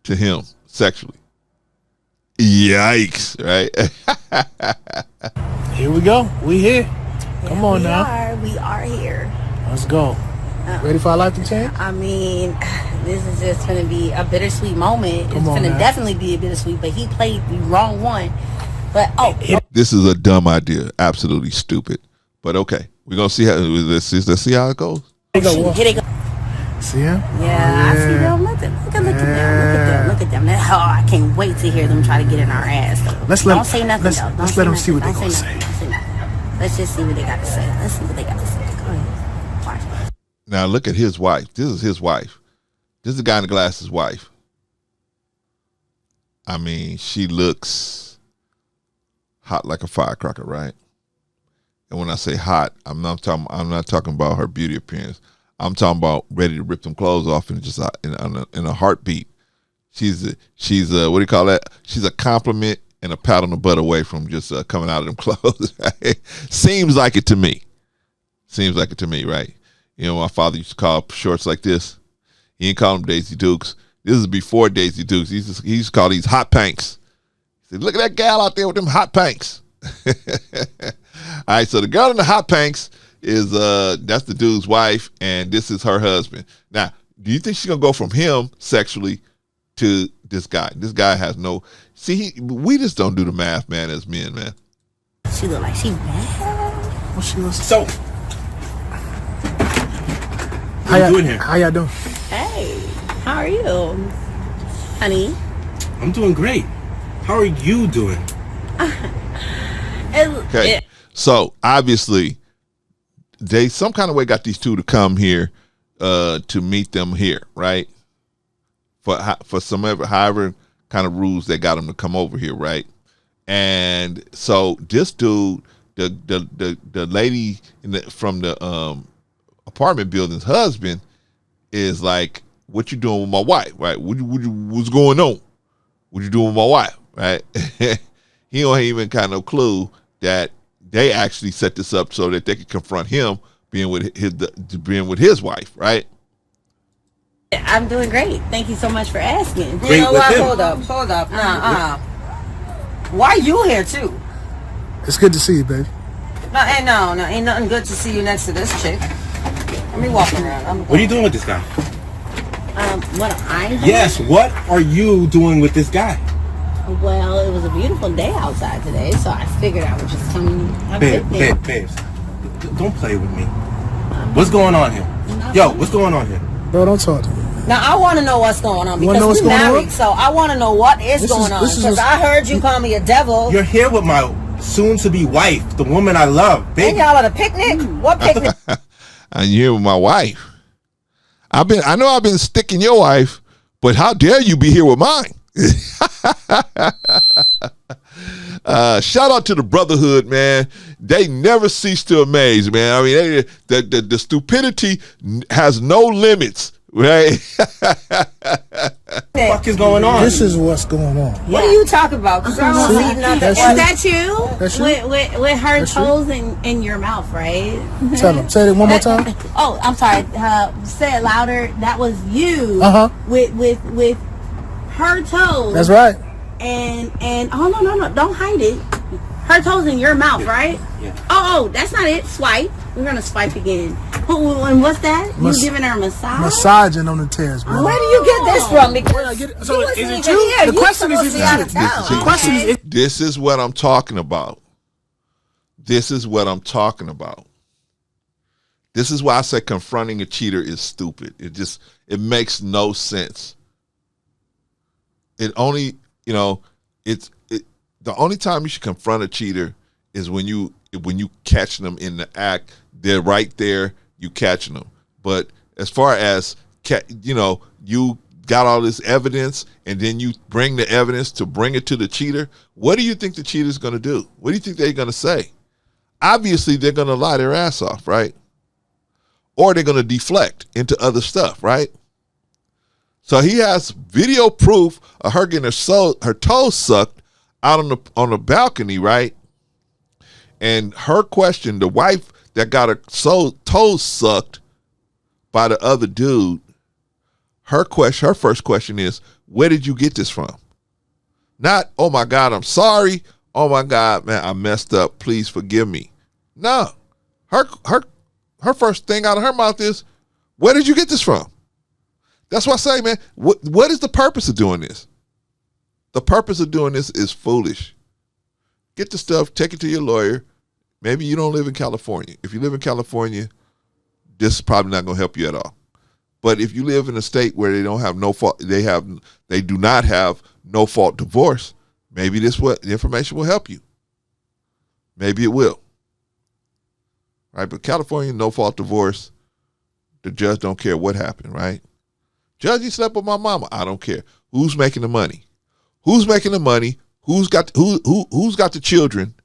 Speaker 1: to him sexually? Yikes, right?
Speaker 2: Here we go. We here. Come on now.
Speaker 6: We are here.
Speaker 2: Let's go. Ready for our life to change?
Speaker 6: I mean, this is just going to be a bittersweet moment. It's going to definitely be a bittersweet, but he played the wrong one. But,
Speaker 1: this is a dumb idea. Absolutely stupid. But okay, we're going to see how, let's see how it goes.
Speaker 6: Here they go.
Speaker 2: See him?
Speaker 6: Yeah, I see them. Look at them. Look at them. I can't wait to hear them try to get in our ass. Don't say nothing, though.
Speaker 2: Let's let them see what they're going to say.
Speaker 6: Let's just see what they got to say. Let's see what they got to say. Go ahead. Watch.
Speaker 1: Now look at his wife. This is his wife. This is the guy in the glasses' wife. I mean, she looks hot like a firecracker, right? And when I say hot, I'm not talking about her beauty appearance. I'm talking about ready to rip them clothes off in just in a heartbeat. She's what do you call that? She's a compliment and a pat on the butt away from just coming out of them clothes. Right? Seems like it to me, right? You know, my father used to call shorts like this. He didn't call them Daisy Dukes. This is before Daisy Dukes. He used to call these hot panks. He said, "Look at that gal out there with them hot panks." All right, so the girl in the hot panks is that's the dude's wife, and this is her husband. Now, do you think she's gonna go from him sexually to this guy? This guy has no. We just don't do the math, man, as men, man.
Speaker 6: She look like she mad.
Speaker 2: What she was?
Speaker 7: So, what are you doing here?
Speaker 2: How y'all doing?
Speaker 6: Hey, how are you, honey?
Speaker 7: I'm doing great. How are you doing?
Speaker 1: Okay, so obviously they some kind of way got these two to come here to meet them here, right? For some however kind of rules they got them to come over here, right? And so this dude, the lady from the apartment building's husband is like, "What you doing with my wife, right? What's going on? What you doing with my wife, right?" He don't even kind of clue that they actually set this up so that they could confront him being with his wife, right?
Speaker 6: I'm doing great. Thank you so much for asking.
Speaker 7: Great
Speaker 6: you know
Speaker 7: with
Speaker 6: what?
Speaker 7: him.
Speaker 6: Hold up. Why are you here too?
Speaker 2: It's good to see you, baby.
Speaker 6: No, ain't nothing good to see you next to this chick. Let me walk around.
Speaker 7: What are you doing with this guy?
Speaker 6: What I'm doing?
Speaker 7: Yes, what are you doing with this guy?
Speaker 6: Well, it was a beautiful day outside today, so I figured I would just come have a picnic.
Speaker 7: Babes, don't play with me. What's going on here? Yo, what's going on here?
Speaker 2: Bro, don't talk to me.
Speaker 6: Now, I want to know what's going on because we're married, so I want to know what is going on. Because I heard you call me a devil.
Speaker 7: You're here with my soon-to-be wife, the woman I love. Baby.
Speaker 6: And y'all at a picnic? What picnic?
Speaker 1: I'm here with my wife. I know I've been sticking your wife, but how dare you be here with mine? Shout out to the brotherhood, man. They never cease to amaze, man. I mean, the stupidity has no limits, right?
Speaker 7: What the fuck is going on?
Speaker 2: This is what's going on.
Speaker 6: What are you talking about? Because I don't see nothing.
Speaker 2: That's
Speaker 6: Is
Speaker 2: you.
Speaker 6: that you?
Speaker 2: That's you.
Speaker 6: With her toes in your mouth, right?
Speaker 2: Tell them. Say it one more time.
Speaker 6: Oh, I'm sorry. Say it louder. That was you. With her toes.
Speaker 2: That's right.
Speaker 6: And oh no, don't hide it. Her toes in your mouth, right?
Speaker 7: Yeah.
Speaker 6: Oh, that's not it. Swipe. We're gonna swipe again. And what's that? You giving her a massage?
Speaker 2: Massaging on the tears, bro.
Speaker 6: Where do you get this from? Because
Speaker 2: So is it you? The question is
Speaker 6: The
Speaker 2: question is
Speaker 1: This is what I'm talking about. This is what I'm talking about. This is why I say confronting a cheater is stupid. It makes no sense. It only, the only time you should confront a cheater is when you catch them in the act. They're right there, you catching them. But as far as you got all this evidence and then you bring the evidence to bring it to the cheater, what do you think the cheater's going to do? What do you think they're going to say? Obviously, they're going to lie their ass off, right? Or they're going to deflect into other stuff, right? So he has video proof of her getting her toes sucked out on the balcony, right? And her question, the wife that got her toes sucked by the other dude, her first question is, where did you get this from? Not, oh my God, I'm sorry. Oh my God, man, I messed up. Please forgive me. No, her first thing out of her mouth is, where did you get this from? That's why I say, man, what is the purpose of doing this? The purpose of doing this is foolish. Get the stuff, take it to your lawyer. Maybe you don't live in California. If you live in California, this is probably not going to help you at all. But if you live in a state where they don't have no fault, they do not have no fault divorce, maybe the information will help you. Maybe it will. Right? But California, no fault divorce, the judge don't care what happened, right? Judge, you slept with my mama. I don't care. Who's making the money? Who's making the money? Who's got the children?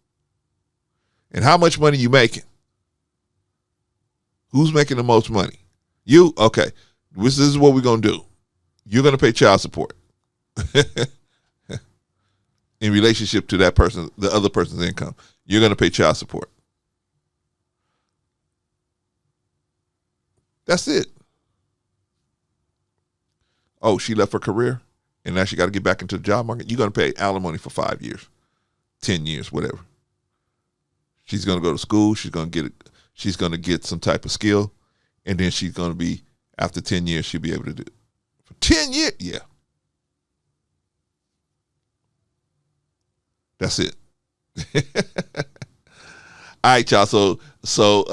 Speaker 1: And how much money you making? Who's making the most money? You? Okay. This is what we're going to do. You're going to pay child support in relationship to that person, the other person's income. You're going to pay child support. That's it. Oh, she left her career and now she got to get back into the job market. You're going to pay alimony for 5 years, 10 years, whatever. She's going to go to school. She's going to get some type of skill. And then she's going to be, after 10 years, she'll be able to do it. For 10 years? Yeah. That's it. All right, y'all. So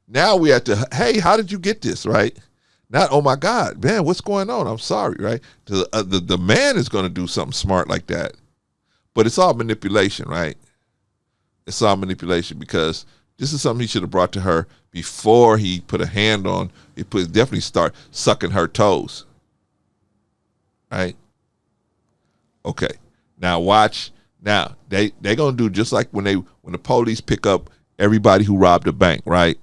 Speaker 1: now we have to, hey, how did you get this, right? Not, oh my God, man, what's going on? I'm sorry, right? The man is going to do something smart like that. But it's all manipulation, right? It's all manipulation because this is something he should have brought to her before he put a hand on. He definitely start sucking her toes. Right? Okay. Now watch. Now they gonna do just like when the police pick up everybody who robbed a bank, right?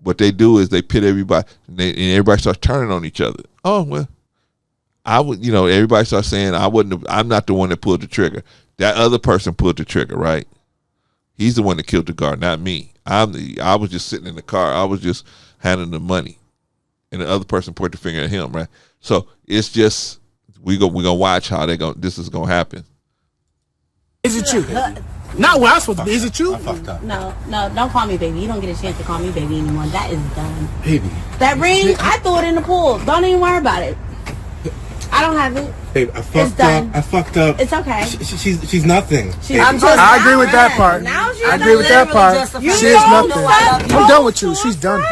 Speaker 1: What they do is they pit everybody, and everybody starts turning on each other. Oh well, I would, everybody starts saying I'm not the one that pulled the trigger. That other person pulled the trigger, right? He's the one that killed the guard, not me. I was just sitting in the car. I was just handing the money, and the other person pointed the finger at him, right? So it's just we're gonna watch how this is gonna happen.
Speaker 2: Is it you? Not where I'm supposed to be. Is it you?
Speaker 7: I fucked up.
Speaker 6: No, don't call me baby. You don't get a chance to call me baby anymore. That is done.
Speaker 7: Baby.
Speaker 6: That ring, I threw it in the pool. Don't even worry about it. I don't have it.
Speaker 7: Babe, I fucked up. I fucked up.
Speaker 6: It's okay.
Speaker 7: She's nothing.
Speaker 2: I agree with that part. I agree with that part. She is nothing. I'm done with you. She's done.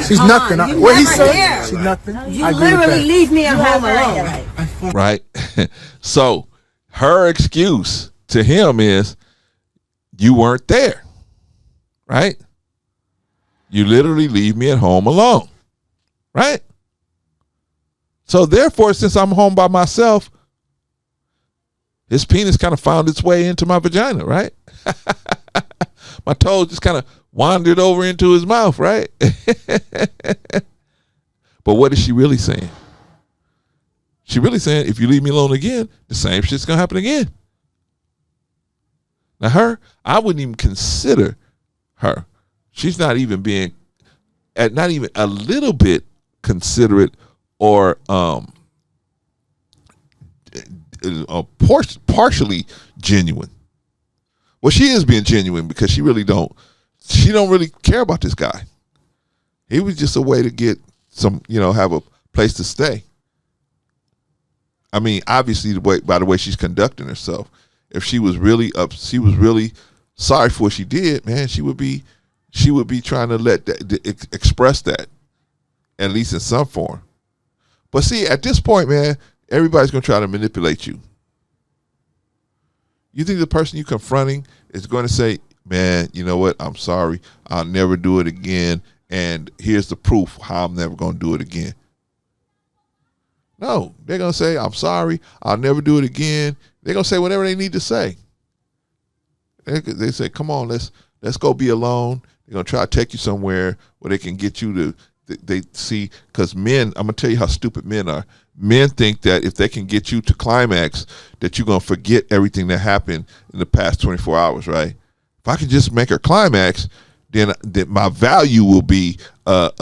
Speaker 2: She's nothing. What he said? She's nothing.
Speaker 6: You literally leave me at home alone.
Speaker 1: Right? So her excuse to him is you weren't there. Right? You literally leave me at home alone. Right? So therefore, since I'm home by myself, his penis kind of found its way into my vagina, right? My toes just kind of wandered over into his mouth, right? But what is she really saying? She really saying, if you leave me alone again, the same shit's going to happen again. Now I wouldn't even consider her. She's not even not even a little bit considerate or partially genuine. Well, she is being genuine because she don't really care about this guy. He was just a way to get some, have a place to stay. I mean, obviously by the way she's conducting herself, if she was really sorry for what she did, man, she would be trying to express that, at least in some form. But see, at this point, man, everybody's going to try to manipulate you. You think the person you're confronting is going to say, man, you know what? I'm sorry. I'll never do it again. And here's the proof how I'm never going to do it again. No, they're going to say, I'm sorry. I'll never do it again. They're going to say whatever they need to say. They say, come on, let's go be alone. They're going to try to take you somewhere where they can get you to, they see, because men, I'm going to tell you how stupid men are. Men think that if they can get you to climax, that you're going to forget everything that happened in the past 24 hours, right? If I can just make her climax, then my value will be set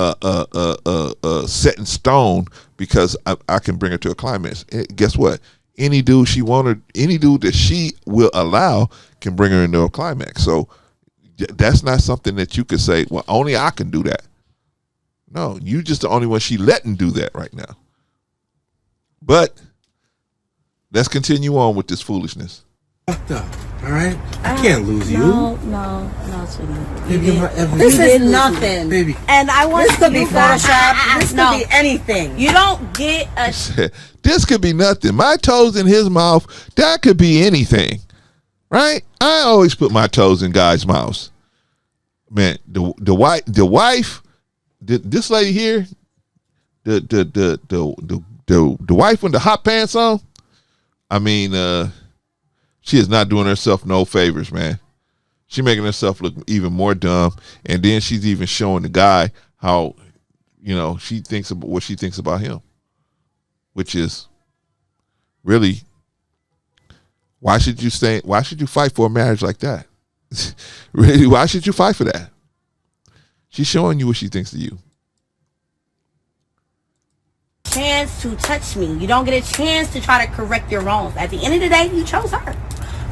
Speaker 1: in stone because I can bring her to a climax. And guess what? Any dude that she will allow can bring her into a climax. So that's not something that you could say, well, only I can do that. No, you just the only one she letting do that right now. But let's continue on with this foolishness.
Speaker 7: Fucked up. All right, I can't lose you.
Speaker 6: No, sweetie.
Speaker 7: Baby, you're my everything.
Speaker 6: This is nothing,
Speaker 7: baby.
Speaker 6: And I want
Speaker 8: This could be Photoshop. This could be anything.
Speaker 6: You don't get a.
Speaker 1: This could be nothing. My toes in his mouth, that could be anything, right? I always put my toes in guys' mouths. Man, the wife, this lady here, the wife with the hot pants on. I mean, she is not doing herself no favors, man. She's making herself look even more dumb, and then she's even showing the guy how, she thinks about what she thinks about him, which is really, why should you fight for a marriage like that? Really, why should you fight for that? She's showing you what she thinks of you.
Speaker 6: Chance to touch me. You don't get a chance to try to correct your wrongs. At the end of the day, you chose her.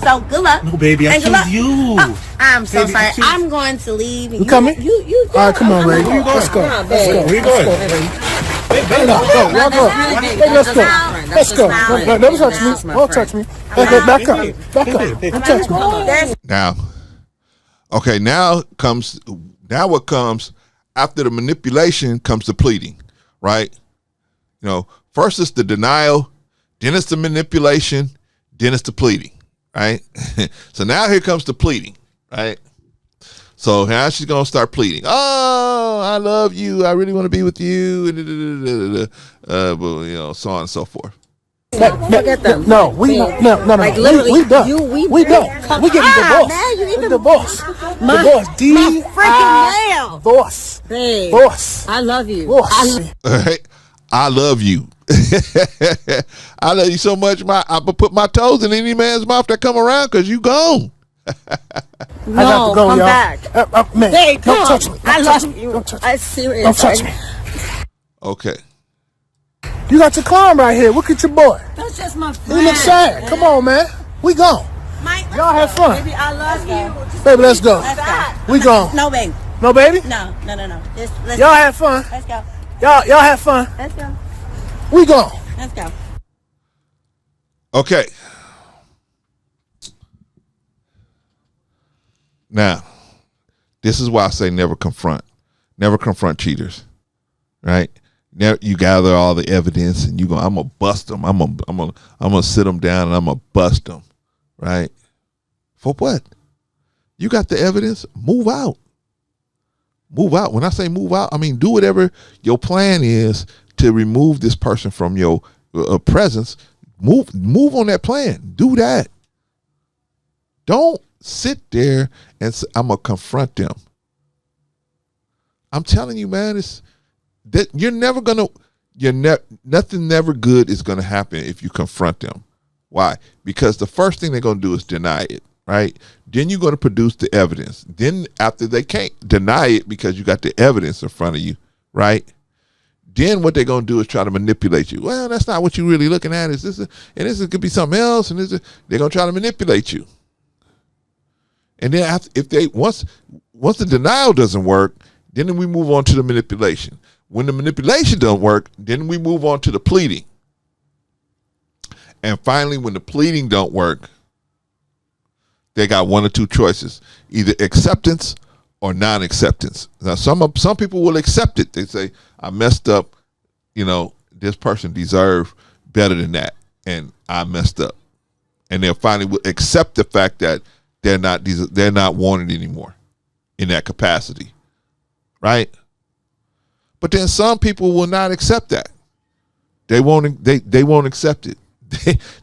Speaker 6: So good luck.
Speaker 7: No, baby, I chose you.
Speaker 6: Oh, I'm so
Speaker 7: Baby,
Speaker 6: sorry. I'm going to leave.
Speaker 2: You coming?
Speaker 6: You.
Speaker 2: All right, come on, baby. Let's go.
Speaker 7: Where you going?
Speaker 2: Let's go. Let's go. Don't touch me. Don't touch me. Back up. Don't touch me.
Speaker 1: Now what comes after the manipulation comes the pleading, right? First it's the denial, then it's the manipulation, then it's the pleading, right? So now here comes the pleading, right? So now she's going to start pleading. Oh, I love you. I really want to be with you. So on and so forth.
Speaker 8: Forget them.
Speaker 2: No. Like literally, we done. We done. We getting divorced.
Speaker 8: Man, you even
Speaker 2: divorce.
Speaker 8: My freaking nail.
Speaker 2: Divorce.
Speaker 8: Babe,
Speaker 2: Divorce.
Speaker 8: I love you.
Speaker 2: Divorce.
Speaker 1: I love you. I love you so much. I'm gonna put my toes in any man's mouth that come around because you gone.
Speaker 8: No,
Speaker 2: I got to go,
Speaker 8: come
Speaker 2: y'all.
Speaker 8: back.
Speaker 2: Man,
Speaker 8: Babe,
Speaker 2: don't touch me.
Speaker 8: I love you.
Speaker 2: Don't touch me.
Speaker 8: I'm serious.
Speaker 2: Don't touch me.
Speaker 1: Okay.
Speaker 2: You got your clown right here. Look at your boy.
Speaker 8: That's just my
Speaker 2: He
Speaker 8: friend.
Speaker 2: look sad. Come on, man. We gone. Y'all have fun.
Speaker 8: Baby, I love you.
Speaker 2: Baby, let's go.
Speaker 6: Let's go.
Speaker 2: We gone.
Speaker 6: No, babe.
Speaker 2: No, baby?
Speaker 6: No. Let's
Speaker 2: Y'all have fun.
Speaker 6: go.
Speaker 2: Y'all have fun.
Speaker 6: Let's go.
Speaker 2: We gone.
Speaker 6: Let's go.
Speaker 1: Okay. Now, this is why I say never confront. Never confront cheaters, right? Now you gather all the evidence and I'm gonna bust them. I'm gonna sit them down and I'm gonna bust them, right? For what? You got the evidence. Move out. Move out. When I say move out, I mean do whatever your plan is to remove this person from your presence. Move on that plan. Do that. Don't sit there and say, I'm gonna confront them. I'm telling you, man, it's that nothing never good is gonna happen if you confront them. Why? Because the first thing they're gonna do is deny it, right? Then you're gonna produce the evidence. Then after they can't deny it because you got the evidence in front of you, right? Then what they're gonna do is try to manipulate you. Well, that's not what you're really looking at. This could be something else, and they're gonna try to manipulate you. And then once the denial doesn't work, then we move on to the manipulation. When the manipulation don't work, then we move on to the pleading. And finally, when the pleading don't work, they got one or two choices: either acceptance or non-acceptance. Now, some people will accept it. They say, "I messed up. This person deserved better than that, and I messed up." And they'll finally accept the fact that they're not wanted anymore in that capacity, right? But then some people will not accept that. They won't accept it.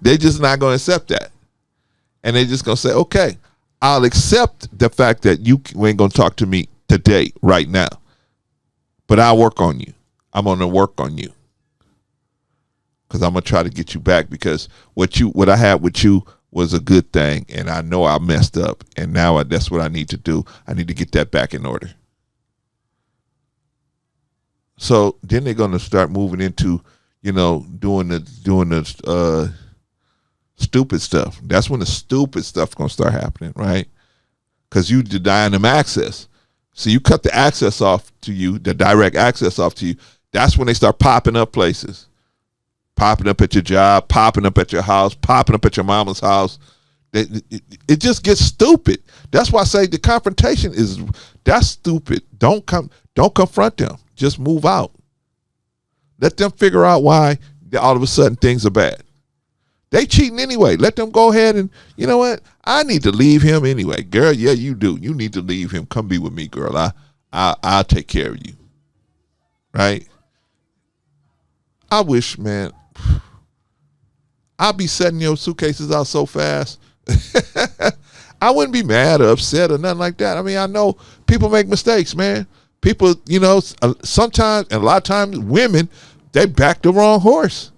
Speaker 1: They just not going to accept that. And they just going to say, okay, I'll accept the fact that you ain't going to talk to me today, right now. But I'll work on you. I'm going to work on you. Because I'm going to try to get you back, because what I had with you was a good thing, and I know I messed up, and now that's what I need to do. I need to get that back in order. So then they're going to start moving into, doing the stupid stuff. That's when the stupid stuff going to start happening, right? Because you denying them access. So you cut the access off to you, the direct access off to you. That's when they start popping up places. Popping up at your job, popping up at your house, popping up at your mama's house, It just gets stupid. That's why I say the confrontation that's stupid. Don't confront them. Just move out. Let them figure out why all of a sudden things are bad. They cheating anyway. Let them go ahead and, you know what? I need to leave him anyway. Girl, yeah, you do. You need to leave him. Come be with me, girl. I'll take care of you. Right? I wish, man, I'll be setting your suitcases out so fast. I wouldn't be mad or upset or nothing like that. I mean, I know people make mistakes, man. People, you know, sometimes, and a lot of times, women, they back the wrong horse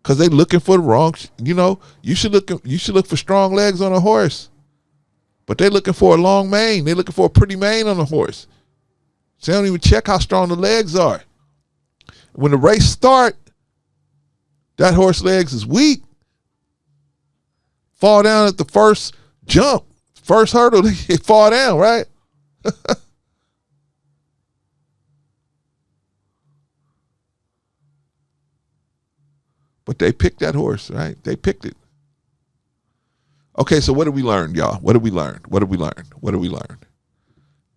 Speaker 1: because they looking for the wrong. You know, you should look for strong legs on a horse, but they looking for a long mane. They looking for a pretty mane on a horse. So they don't even check how strong the legs are. When the race start, that horse legs is weak. Fall down at the first jump, first hurdle, they fall down, right? But they picked that horse, right? They picked it. Okay, so what did we learn, y'all? What did we learn?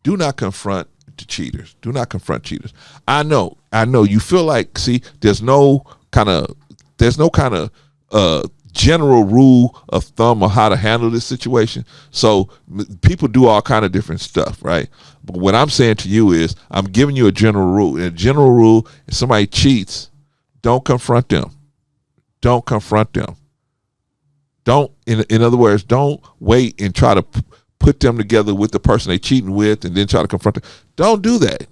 Speaker 1: Do not confront the cheaters. Do not confront cheaters. I know. You feel like, see, there's no kind of general rule of thumb on how to handle this situation. So people do all kind of different stuff, right? But what I'm saying to you is, I'm giving you a general rule. And a general rule, if somebody cheats, don't confront them. Don't confront them. Don't, in other words, don't wait and try to put them together with the person they cheating with and then try to confront them. Don't do that.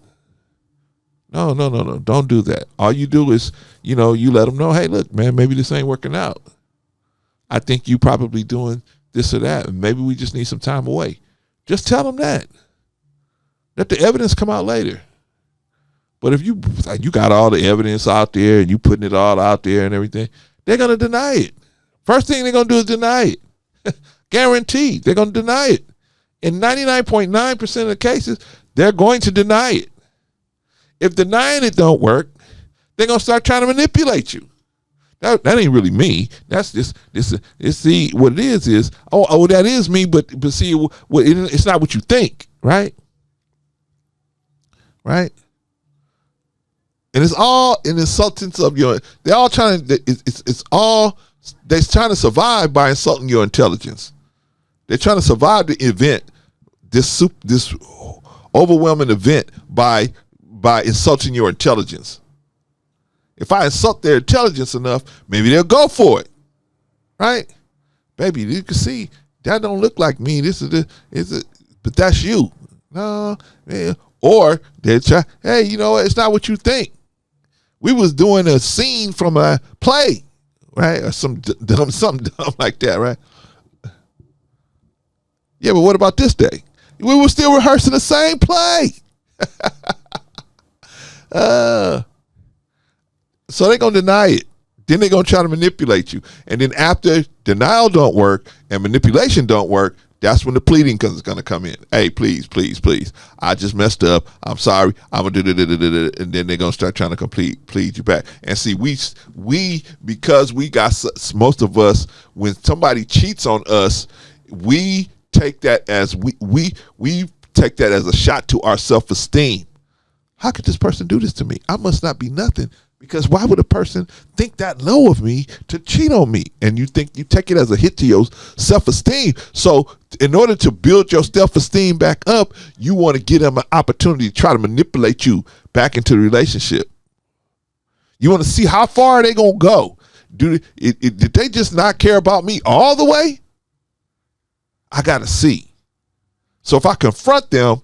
Speaker 1: No. Don't do that. All you do is, you let them know, hey, look, man, maybe this ain't working out. I think you probably doing this or that, and maybe we just need some time away. Just tell them that. Let the evidence come out later. But if you got all the evidence out there and you putting it all out there and everything, they're going to deny it. First thing they're going to do is deny it. Guaranteed. They're going to deny it. In 99.9% of the cases, they're going to deny it. If denying it don't work, they're going to start trying to manipulate you. That ain't really me. That's see, what it is that is me, but see, it's not what you think, right? Right? And it's all in insultance of they're all trying to, they're trying to survive by insulting your intelligence. They're trying to survive the event, this overwhelming event by insulting your intelligence. If I insult their intelligence enough, maybe they'll go for it, right? Baby, you can see that don't look like me. But that's you. No, yeah. Or they try, hey, it's not what you think. We was doing a scene from a play, right? Or something dumb like that, right? Yeah, but what about this day? We were still rehearsing the same play. So they're going to deny it. Then they're going to try to manipulate you. And then after denial don't work and manipulation don't work, that's when the pleading is going to come in. Hey, please. I just messed up. I'm sorry. I'm going to do. And then they're going to start trying to plead you back. And see, we because we got, most of us, when somebody cheats on us, we take that as we take that as a shot to our self-esteem. How could this person do this to me? I must not be nothing. Because why would a person think that low of me to cheat on me? And you take it as a hit to your self-esteem. So in order to build your self-esteem back up, you want to give them an opportunity to try to manipulate you back into the relationship. You want to see how far they going to go. Did they just not care about me all the way? I got to see. So if I confront them,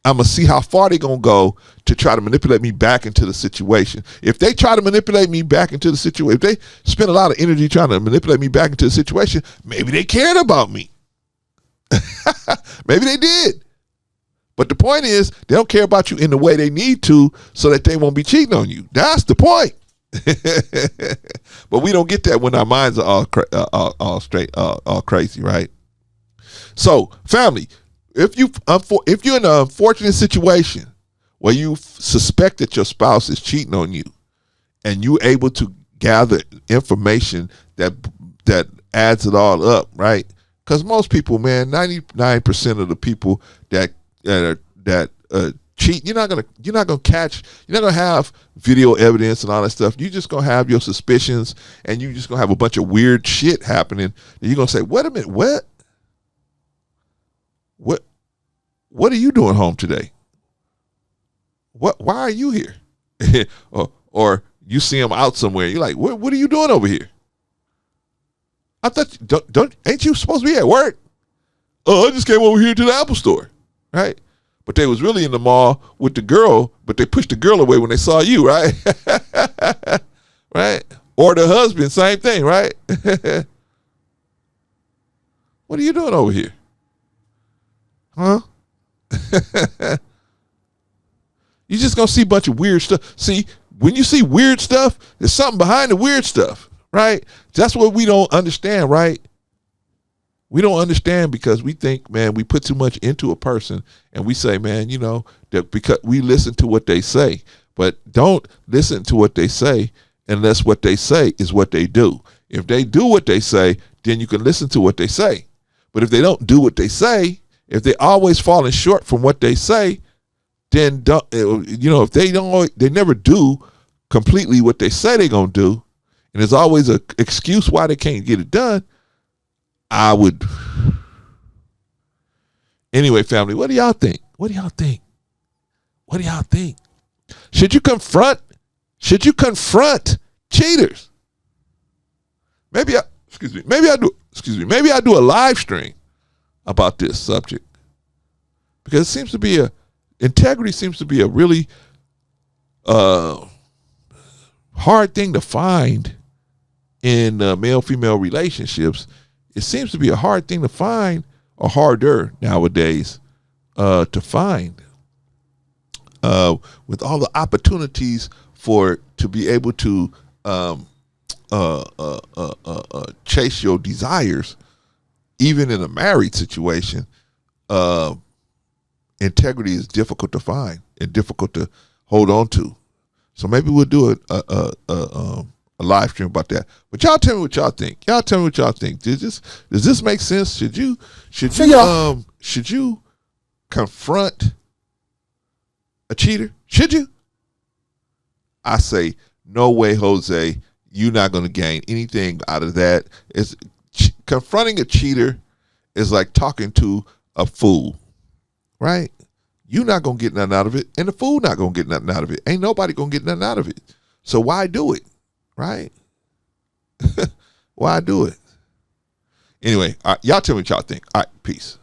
Speaker 1: I'm going to see how far they're going to go to try to manipulate me back into the situation. If they try to manipulate me back into the situation, if they spend a lot of energy trying to manipulate me back into the situation, maybe they cared about me. Maybe they did. But the point is, they don't care about you in the way they need to so that they won't be cheating on you. That's the point. But we don't get that when our minds are all crazy, right? So, family, if you're in an unfortunate situation where you suspect that your spouse is cheating on you, and you're able to gather information that adds it all up, right? Because most people, man, 99% of the people that cheat, you're not gonna have video evidence and all that stuff. You're just gonna have your suspicions, and you're just gonna have a bunch of weird shit happening. And you're gonna say, "Wait a minute, what are you doing home today? Why are you here?" or you see them out somewhere. You're like, "What are you doing over here? I thought ain't you supposed to be at work?" "Oh, I just came over here to the Apple store," right? But they was really in the mall with the girl, but they pushed the girl away when they saw you, right? Right? Or the husband, same thing, right? What are you doing over here? Huh? You just gonna see a bunch of weird stuff. See, when you see weird stuff, there's something behind the weird stuff, right? That's what we don't understand, right? We don't understand because we think, man, we put too much into a person and we say, man, that because we listen to what they say, but don't listen to what they say unless what they say is what they do. If they do what they say, then you can listen to what they say. But if they don't do what they say, if they're always falling short from what they say, then if they never do completely what they say they're going to do, and there's always an excuse why they can't get it done, I would. Anyway, family, what do y'all think? What do y'all think? What do y'all think? Should you confront cheaters? Maybe I do a live stream about this subject, because it seems to be integrity seems to be a really hard thing to find in male-female relationships. It seems to be a hard thing to find, or harder nowadays to find, with all the opportunities to be able to chase your desires, even in a married situation. Integrity is difficult to find and difficult to hold on to. So maybe we'll do a live stream about that. But y'all tell me what y'all think. Does this make sense? Should you confront a cheater? Should you? I say, no way, Jose. You're not going to gain anything out of that. Confronting a cheater is like talking to a fool, right? You're not going to get nothing out of it, and the fool not going to get nothing out of it. Ain't nobody going to get nothing out of it. So why do it, right? Why do it? Anyway, y'all tell me what y'all think. All right, peace.